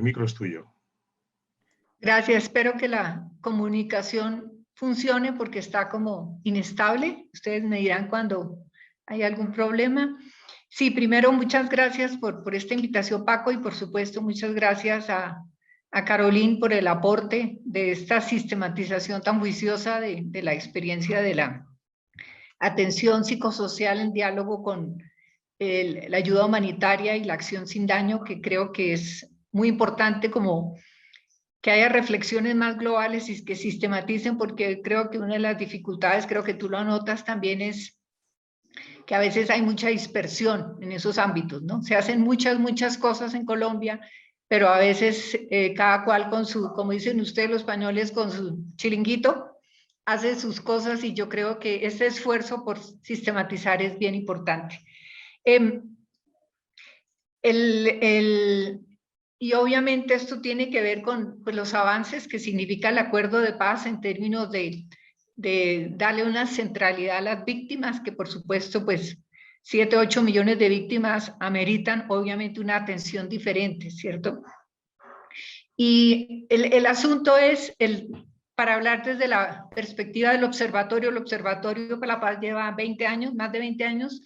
micro es tuyo. Gracias, espero que la comunicación funcione porque está como inestable. Ustedes me dirán cuando hay algún problema. Sí, primero muchas gracias por esta invitación, Paco, y por supuesto muchas gracias a Caroline por el aporte de esta sistematización tan juiciosa de la experiencia de atención psicosocial en diálogo con la ayuda humanitaria y la acción sin daño, que creo que es muy importante como que haya reflexiones más globales y que sistematicen, porque creo que una de las dificultades, creo que tú lo anotas también, es que a veces hay mucha dispersión en esos ámbitos, ¿no? Se hacen muchas cosas en Colombia, pero a veces cada cual con su, como dicen ustedes los españoles, con su chiringuito, hace sus cosas, y yo creo que este esfuerzo por sistematizar es bien importante. Y obviamente esto tiene que ver con pues, los avances que significa el acuerdo de paz en términos de darle una centralidad a las víctimas, que por supuesto pues 7, 8 millones de víctimas ameritan obviamente una atención diferente, ¿cierto? Y el asunto es, para hablar desde la perspectiva del observatorio, el Observatorio para la Paz lleva 20 años, más de 20 años,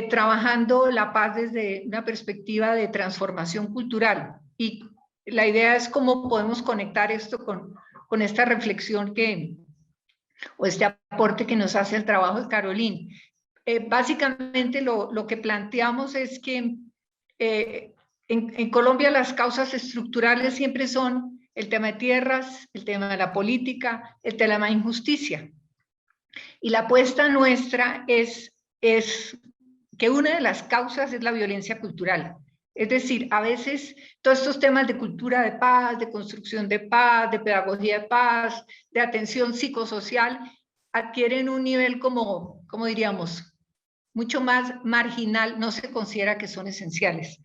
trabajando la paz desde una perspectiva de transformación cultural. Y la idea es cómo podemos conectar esto con esta reflexión o este aporte que nos hace el trabajo de Caroline. Básicamente lo que planteamos es que en Colombia las causas estructurales siempre son el tema de tierras, el tema de la política, el tema de la injusticia. Y la apuesta nuestra es que una de las causas es la violencia cultural. Es decir, a veces todos estos temas de cultura de paz, de construcción de paz, de pedagogía de paz, de atención psicosocial, adquieren un nivel como diríamos, mucho más marginal, no se considera que son esenciales.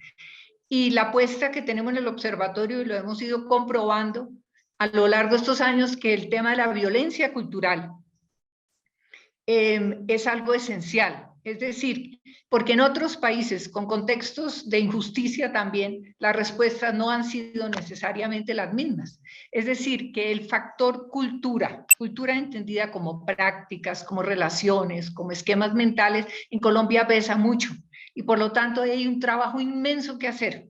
Y la apuesta que tenemos en el observatorio, y lo hemos ido comprobando a lo largo de estos años, que el tema de la violencia cultural es algo esencial. Es decir, porque en otros países con contextos de injusticia también las respuestas no han sido necesariamente las mismas. Es decir, que el factor cultura entendida como prácticas, como relaciones, como esquemas mentales, en Colombia pesa mucho, y por lo tanto hay un trabajo inmenso que hacer.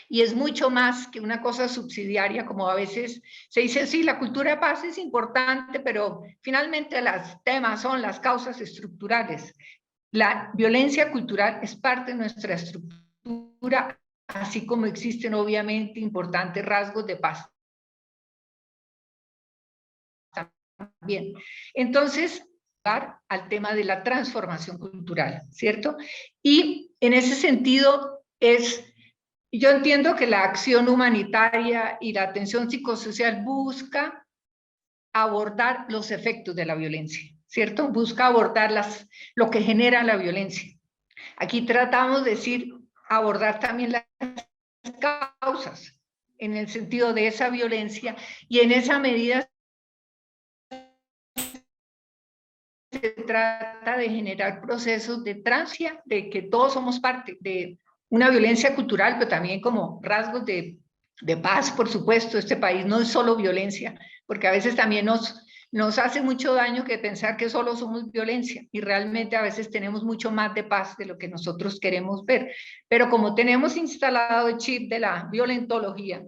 Y es mucho más que una cosa subsidiaria, como a veces se dice, sí, la cultura de paz es importante, pero finalmente los temas son las causas estructurales. La violencia cultural es parte de nuestra estructura, así como existen obviamente importantes rasgos de paz. También. Entonces, al tema de la transformación cultural, ¿cierto? Y en ese sentido yo entiendo que la acción humanitaria y la atención psicosocial busca abordar los efectos de la violencia, ¿cierto? Busca abordar lo que genera la violencia. Aquí tratamos de abordar también las causas en el sentido de esa violencia, y en esa medida se trata de generar procesos de transición, de que todos somos parte de una violencia cultural, pero también como rasgos de paz, por supuesto. Este país no es solo violencia, porque a veces también nos hace mucho daño que pensar que solo somos violencia, y realmente a veces tenemos mucho más de paz de lo que nosotros queremos ver. Pero como tenemos instalado el chip de la violentología,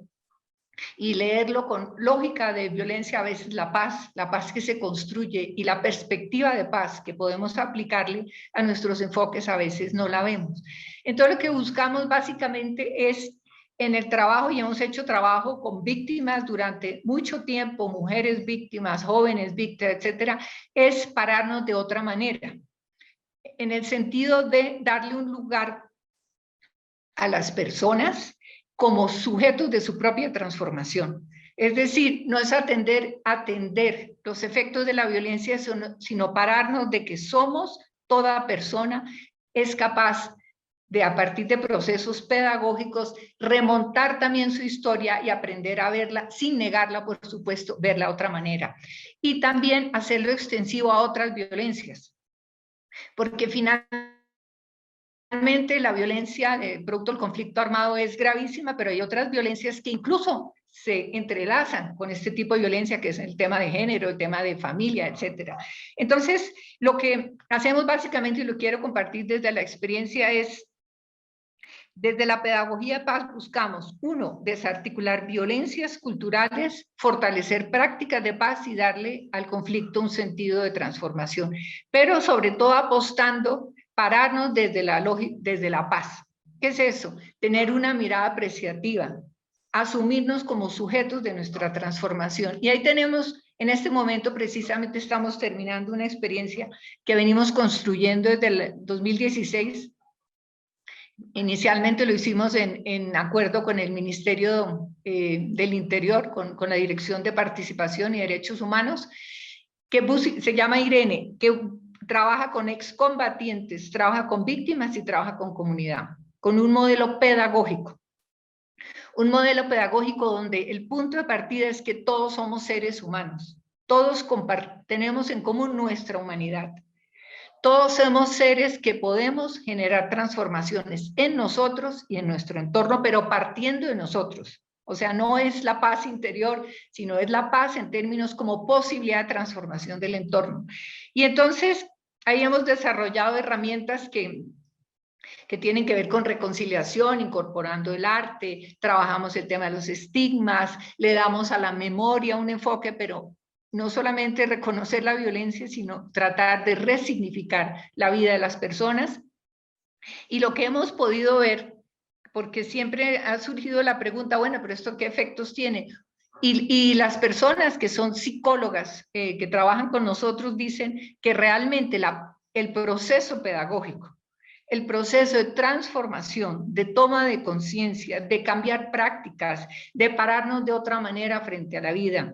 y leerlo con lógica de violencia, a veces la paz que se construye y la perspectiva de paz que podemos aplicarle a nuestros enfoques, a veces no la vemos. Entonces lo que buscamos básicamente es, en el trabajo, y hemos hecho trabajo con víctimas durante mucho tiempo, mujeres víctimas, jóvenes víctimas, etcétera, es pararnos de otra manera, en el sentido de darle un lugar a las personas como sujetos de su propia transformación. Es decir, no es atender los efectos de la violencia, sino pararnos de que toda persona es capaz de, a partir de procesos pedagógicos, remontar también su historia y aprender a verla, sin negarla, por supuesto, verla de otra manera. Y también hacerlo extensivo a otras violencias, porque finalmente la violencia producto del conflicto armado es gravísima, pero hay otras violencias que incluso se entrelazan con este tipo de violencia, que es el tema de género, el tema de familia, etcétera. Entonces, lo que hacemos básicamente, y lo quiero compartir desde la experiencia, es Desde la pedagogía de paz buscamos, 1, desarticular violencias culturales, fortalecer prácticas de paz y darle al conflicto un sentido de transformación, pero sobre todo apostando, pararnos desde la paz. ¿Qué es eso? Tener una mirada apreciativa, asumirnos como sujetos de nuestra transformación. Y ahí tenemos, en este momento precisamente estamos terminando una experiencia que venimos construyendo desde el 2016. Inicialmente lo hicimos en acuerdo con el Ministerio del Interior, con la Dirección de Participación y Derechos Humanos, que se llama IRENE, que trabaja con excombatientes, trabaja con víctimas y trabaja con comunidad, con un modelo pedagógico. Un modelo pedagógico donde el punto de partida es que todos somos seres humanos, todos tenemos en común nuestra humanidad. Todos somos seres que podemos generar transformaciones en nosotros y en nuestro entorno, pero partiendo de nosotros. O sea, no es la paz interior, sino es la paz en términos como posibilidad de transformación del entorno. Y entonces, ahí hemos desarrollado herramientas que tienen que ver con reconciliación, incorporando el arte, trabajamos el tema de los estigmas, le damos a la memoria un enfoque, pero no solamente reconocer la violencia, sino tratar de resignificar la vida de las personas. Y lo que hemos podido ver, porque siempre ha surgido la pregunta, bueno, pero ¿esto qué efectos tiene? Y las personas que son psicólogas, que trabajan con nosotros, dicen que realmente el proceso pedagógico, el proceso de transformación, de toma de conciencia, de cambiar prácticas, de pararnos de otra manera frente a la vida,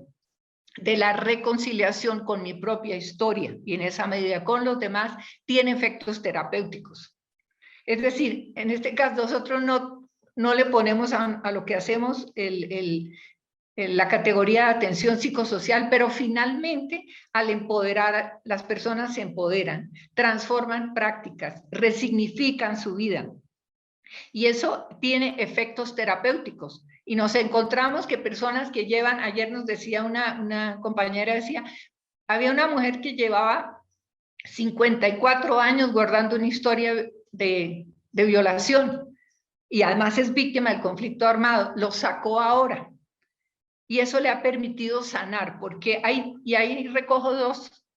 de la reconciliación con mi propia historia y en esa medida con los demás, tiene efectos terapéuticos. Es decir, en este caso nosotros no le ponemos a lo que hacemos la categoría de atención psicosocial, pero finalmente al empoderar, las personas se empoderan, transforman prácticas, resignifican su vida. Y eso tiene efectos terapéuticos. Y nos encontramos que personas que llevan, ayer nos decía una compañera, decía, había una mujer que llevaba 54 años guardando una historia de violación y además es víctima del conflicto armado, lo sacó ahora. Y eso le ha permitido sanar, porque ahí recojo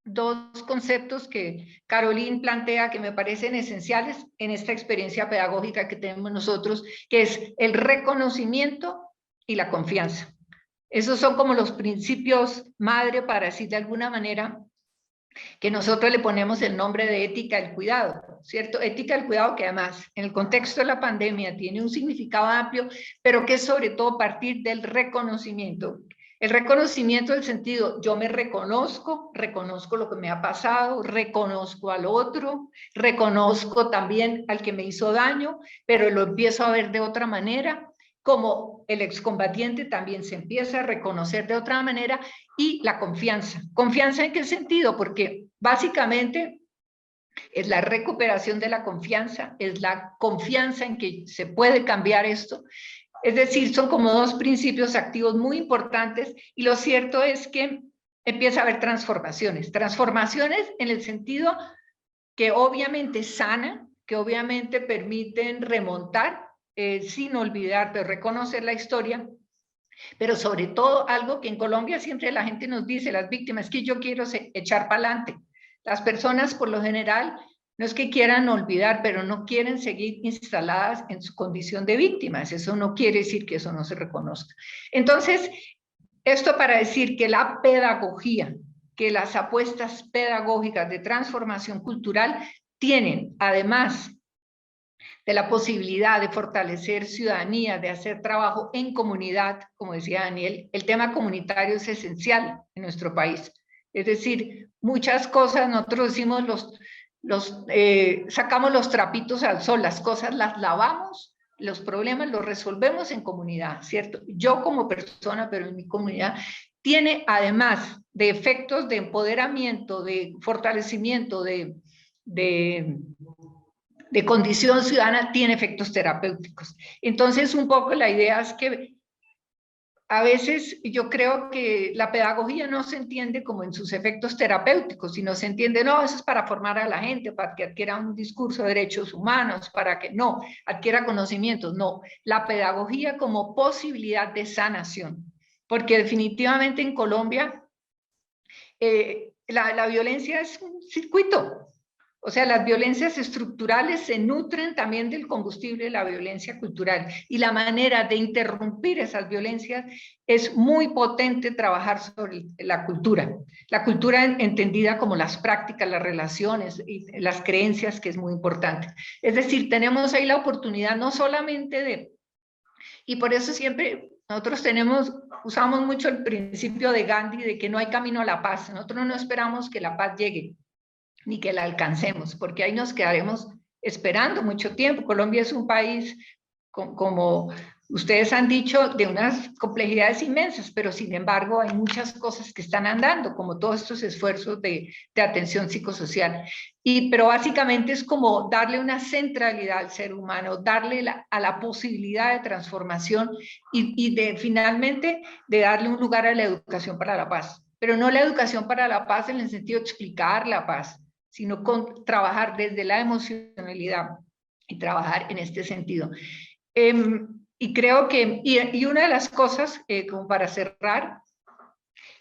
dos conceptos que Caroline plantea que me parecen esenciales en esta experiencia pedagógica que tenemos nosotros, que es el reconocimiento y la confianza. Esos son como los principios madre, para decir de alguna manera, que nosotros le ponemos el nombre de ética del cuidado, ¿cierto? Ética del cuidado que además en el contexto de la pandemia tiene un significado amplio, pero que es sobre todo partir del reconocimiento. El reconocimiento del sentido, yo me reconozco lo que me ha pasado, reconozco al otro, reconozco también al que me hizo daño, pero lo empiezo a ver de otra manera, como el excombatiente también se empieza a reconocer de otra manera, y la confianza. ¿Confianza en qué sentido? Porque básicamente es la recuperación de la confianza, es la confianza en que se puede cambiar esto. Es decir, son como dos principios activos muy importantes y lo cierto es que empieza a haber transformaciones. Transformaciones en el sentido que obviamente sanan, que obviamente permiten remontar, sin olvidar, pero reconocer la historia, pero sobre todo algo que en Colombia siempre la gente nos dice, las víctimas, que yo quiero echar para adelante. Las personas por lo general no es que quieran olvidar, pero no quieren seguir instaladas en su condición de víctimas. Eso no quiere decir que eso no se reconozca. Entonces, esto para decir que la pedagogía, que las apuestas pedagógicas de transformación cultural tienen, además de la posibilidad de fortalecer ciudadanía, de hacer trabajo en comunidad, como decía Daniel, el tema comunitario es esencial en nuestro país. Es decir, muchas cosas, nosotros decimos, sacamos los trapitos al sol, las cosas las lavamos, los problemas los resolvemos en comunidad, ¿cierto? Yo como persona, pero en mi comunidad, tiene además de efectos de empoderamiento, de fortalecimiento, de condición ciudadana, tiene efectos terapéuticos. Entonces, un poco la idea es que a veces yo creo que la pedagogía no se entiende como en sus efectos terapéuticos, sino se entiende, no, eso es para formar a la gente, para que adquiera un discurso de derechos humanos, para que no, adquiera conocimientos. No, la pedagogía como posibilidad de sanación, porque definitivamente en Colombia la violencia es un circuito. O sea, las violencias estructurales se nutren también del combustible de la violencia cultural, y la manera de interrumpir esas violencias es muy potente trabajar sobre la cultura entendida como las prácticas, las relaciones y las creencias, que es muy importante. Es decir, tenemos ahí la oportunidad no solamente de, y por eso siempre nosotros usamos mucho el principio de Gandhi de que no hay camino a la paz. Nosotros no esperamos que la paz llegue, ni que la alcancemos, porque ahí nos quedaremos esperando mucho tiempo. Colombia es un país, como ustedes han dicho, de unas complejidades inmensas, pero sin embargo hay muchas cosas que están andando, como todos estos esfuerzos de atención psicosocial. Pero básicamente es como darle una centralidad al ser humano, darle a la posibilidad de transformación y finalmente de darle un lugar a la educación para la paz. Pero no la educación para la paz en el sentido de explicar la paz, sino trabajar desde la emocionalidad y trabajar en este sentido. Y creo que, y una de las cosas, como para cerrar,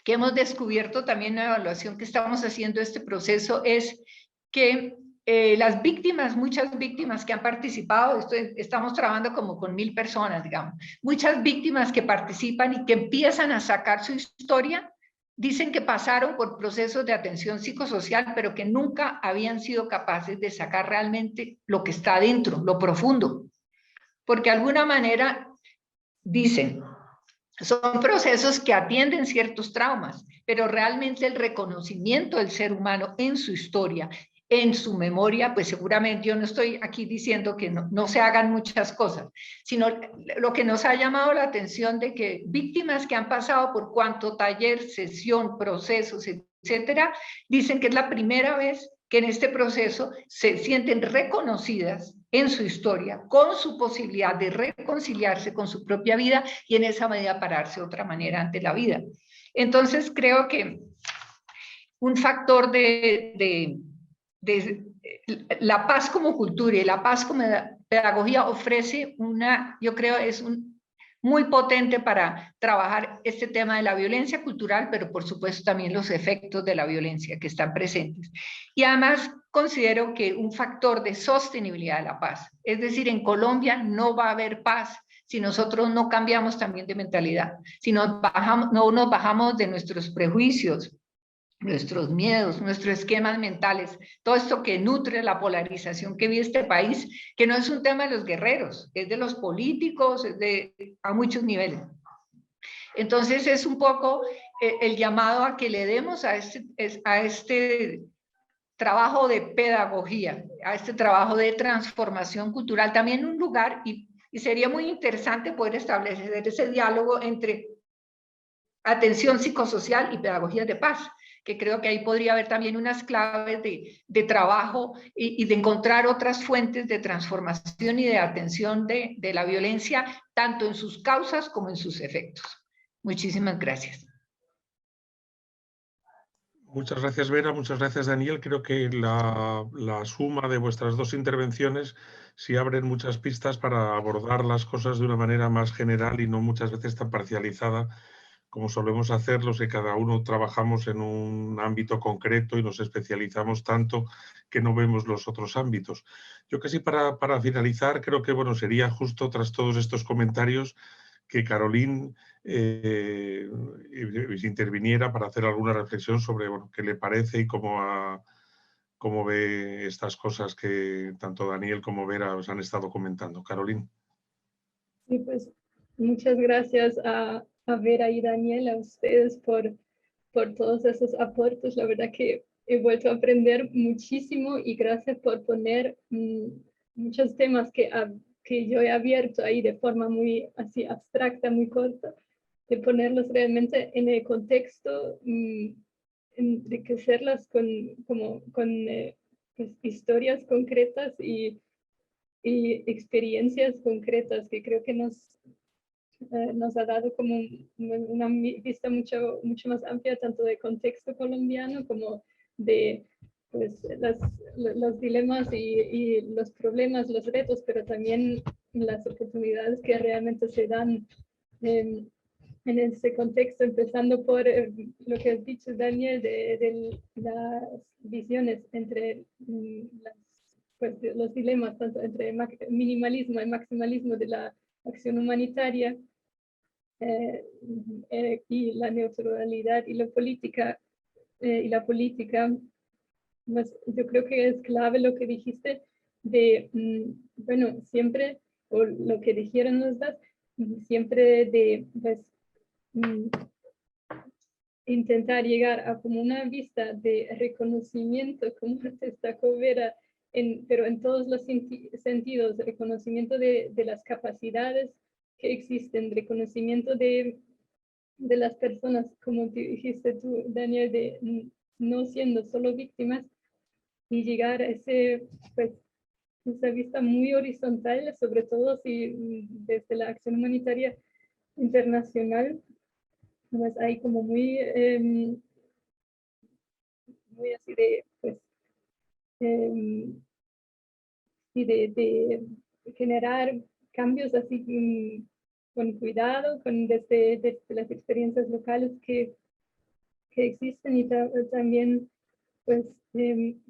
que hemos descubierto también en la evaluación que estamos haciendo este proceso, es que las víctimas, muchas víctimas que han participado, estamos trabajando como con 1000 personas, digamos, muchas víctimas que participan y que empiezan a sacar su historia, dicen que pasaron por procesos de atención psicosocial, pero que nunca habían sido capaces de sacar realmente lo que está adentro, lo profundo. Porque de alguna manera dicen, son procesos que atienden ciertos traumas, pero realmente el reconocimiento del ser humano en su historia, en su memoria, pues seguramente yo no estoy aquí diciendo que no se hagan muchas cosas, sino lo que nos ha llamado la atención de que víctimas que han pasado por cuanto taller, sesión, procesos, etcétera, dicen que es la primera vez que en este proceso se sienten reconocidas en su historia, con su posibilidad de reconciliarse con su propia vida y en esa medida pararse de otra manera ante la vida. Entonces creo que un factor de la paz como cultura y la paz como pedagogía ofrece yo creo es muy potente para trabajar este tema de la violencia cultural, pero por supuesto también los efectos de la violencia que están presentes. Y además considero que un factor de sostenibilidad de la paz, es decir, en Colombia no va a haber paz si nosotros no cambiamos también de mentalidad, si no nos bajamos de nuestros prejuicios, nuestros miedos, nuestros esquemas mentales, todo esto que nutre la polarización que vive este país, que no es un tema de los guerreros, es de los políticos, a muchos niveles. Entonces es un poco el llamado a que le demos a este trabajo de pedagogía, a este trabajo de transformación cultural, también un lugar, y sería muy interesante poder establecer ese diálogo entre atención psicosocial y pedagogía de paz, que creo que ahí podría haber también unas claves de trabajo y de encontrar otras fuentes de transformación y de atención de la violencia, tanto en sus causas como en sus efectos. Muchísimas gracias. Muchas gracias, Vera. Muchas gracias, Daniel. Creo que la suma de vuestras dos intervenciones sí abren muchas pistas para abordar las cosas de una manera más general y no muchas veces tan parcializada como solemos hacer los que cada uno trabajamos en un ámbito concreto y nos especializamos tanto que no vemos los otros ámbitos. Yo casi para finalizar creo que sería justo tras todos estos comentarios que Caroline interviniera para hacer alguna reflexión sobre qué le parece y cómo ve estas cosas que tanto Daniel como Vera os han estado comentando. Caroline. Sí, pues muchas gracias a Vera y Daniel, a ustedes por todos esos aportes. La verdad que he vuelto a aprender muchísimo y gracias por poner muchos temas que yo he abierto ahí de forma muy así abstracta, muy corta, de ponerlos realmente en el contexto, enriquecerlas con pues, historias concretas y experiencias concretas que creo que nos nos ha dado como una vista mucho más amplia, tanto de contexto colombiano como de pues, los dilemas y los problemas, los retos, pero también las oportunidades que realmente se dan en ese contexto, empezando por lo que has dicho, Daniel, de las visiones entre pues, los dilemas, tanto entre minimalismo y maximalismo de la acción humanitaria y la neutralidad y la política, pues, yo creo que es clave lo que dijiste de, bueno, siempre, o lo que dijeron los dos, siempre de, pues, intentar llegar a como una vista de reconocimiento, como destacó Vera, pero en todos los sentidos, reconocimiento de las capacidades que existen, reconocimiento de las personas, como dijiste tú, Daniel, de no siendo solo víctimas, y llegar a pues, esa vista muy horizontal, sobre todo si desde la acción humanitaria internacional, pues hay como muy así de, pues, y de generar cambios así con cuidado, desde las experiencias locales que existen y también pues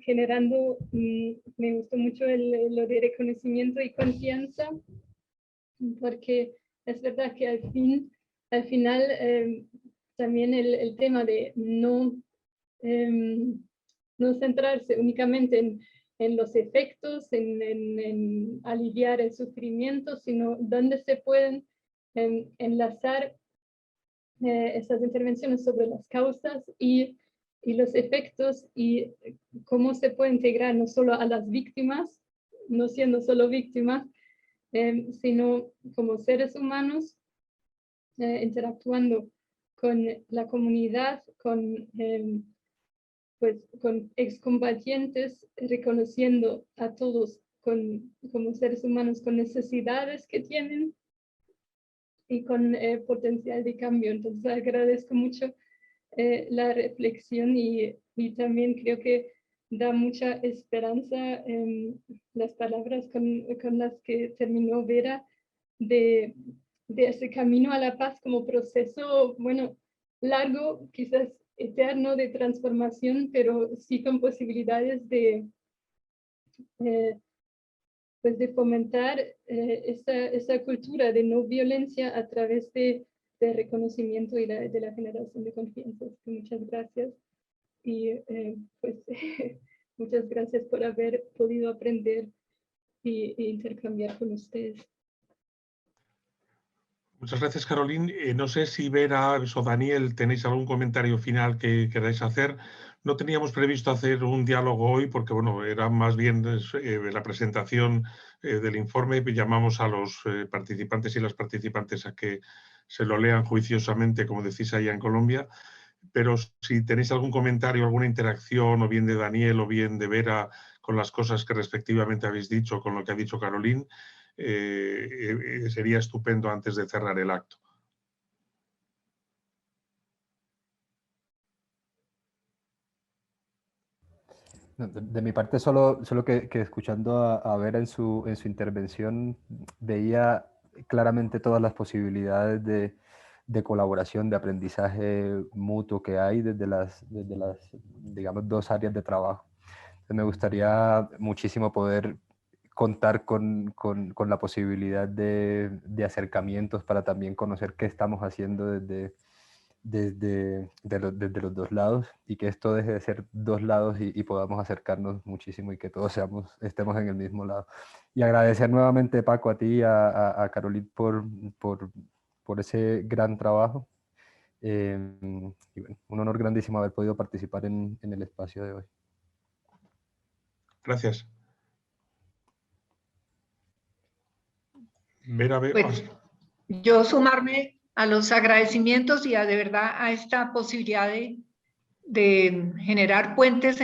generando, me gustó mucho lo de reconocimiento y confianza, porque es verdad que al final también el tema de no centrarse únicamente en los efectos, en aliviar el sufrimiento, sino donde se pueden enlazar esas intervenciones sobre las causas y los efectos y cómo se puede integrar no solo a las víctimas, no siendo solo víctimas, sino como seres humanos interactuando con la comunidad, pues, con excombatientes, reconociendo a todos como seres humanos con necesidades que tienen y con potencial de cambio. Entonces agradezco mucho la reflexión y también creo que da mucha esperanza las palabras con las que terminó Vera de ese camino a la paz como proceso, bueno, largo, quizás eterno de transformación, pero sí con posibilidades pues de fomentar esa cultura de no violencia a través de reconocimiento y de la generación de confianza. Muchas gracias y pues muchas gracias por haber podido aprender e intercambiar con ustedes. Muchas gracias, Caroline. No sé si Vera o Daniel tenéis algún comentario final que queráis hacer. No teníamos previsto hacer un diálogo hoy porque, bueno, era más bien la presentación del informe. Llamamos a los participantes y las participantes a que se lo lean juiciosamente, como decís allá en Colombia. Pero si tenéis algún comentario, alguna interacción, o bien de Daniel o bien de Vera, con las cosas que respectivamente habéis dicho, con lo que ha dicho Caroline, sería estupendo antes de cerrar el acto. De mi parte, solo que escuchando a Vera en su intervención, veía claramente todas las posibilidades de colaboración, de aprendizaje mutuo que hay desde las digamos, dos áreas de trabajo. Entonces, me gustaría muchísimo poder contar con la posibilidad de acercamientos para también conocer qué estamos haciendo desde los dos lados, y que esto deje de ser dos lados y podamos acercarnos muchísimo y que todos estemos en el mismo lado. Y agradecer nuevamente, Paco, a ti y a Caroline por ese gran trabajo. Y bueno, un honor grandísimo haber podido participar en el espacio de hoy. Gracias. Pues yo sumarme a los agradecimientos y de verdad a esta posibilidad de generar puentes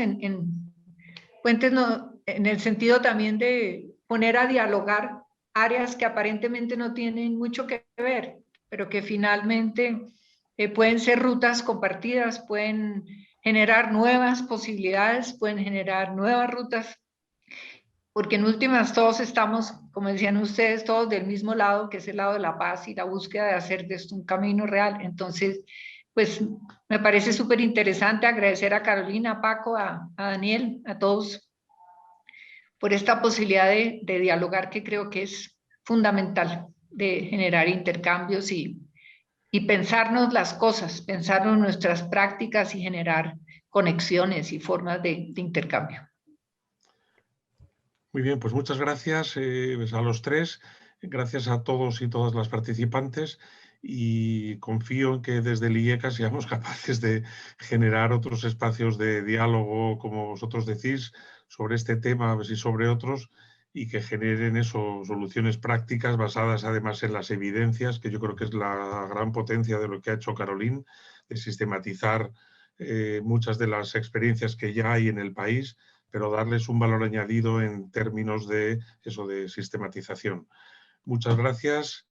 puentes en el sentido también de poner a dialogar áreas que aparentemente no tienen mucho que ver, pero que finalmente pueden ser rutas compartidas, pueden generar nuevas posibilidades, pueden generar nuevas rutas, porque en últimas todos estamos, como decían ustedes, todos del mismo lado, que es el lado de la paz y la búsqueda de hacer de esto un camino real. Entonces, pues me parece súper interesante agradecer a Carolina, a Paco, a Daniel, a todos por esta posibilidad de dialogar, que creo que es fundamental, de generar intercambios y pensarnos las cosas, pensarnos nuestras prácticas y generar conexiones y formas de intercambio. Muy bien, pues muchas gracias a los tres, gracias a todos y todas las participantes, y confío en que desde el IECA seamos capaces de generar otros espacios de diálogo, como vosotros decís, sobre este tema y sobre otros, y que generen soluciones prácticas basadas además en las evidencias, que yo creo que es la gran potencia de lo que ha hecho Caroline, de sistematizar muchas de las experiencias que ya hay en el país, pero darles un valor añadido en términos de de sistematización. Muchas gracias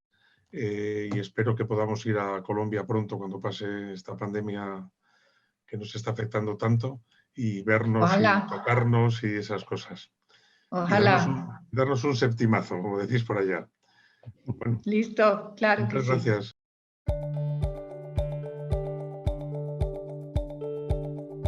y espero que podamos ir a Colombia pronto cuando pase esta pandemia que nos está afectando tanto, y vernos Ojalá. y tocarnos y esas cosas. Ojalá. Y darnos un septimazo, como decís por allá. Bueno, Listo, claro que muchas sí. gracias.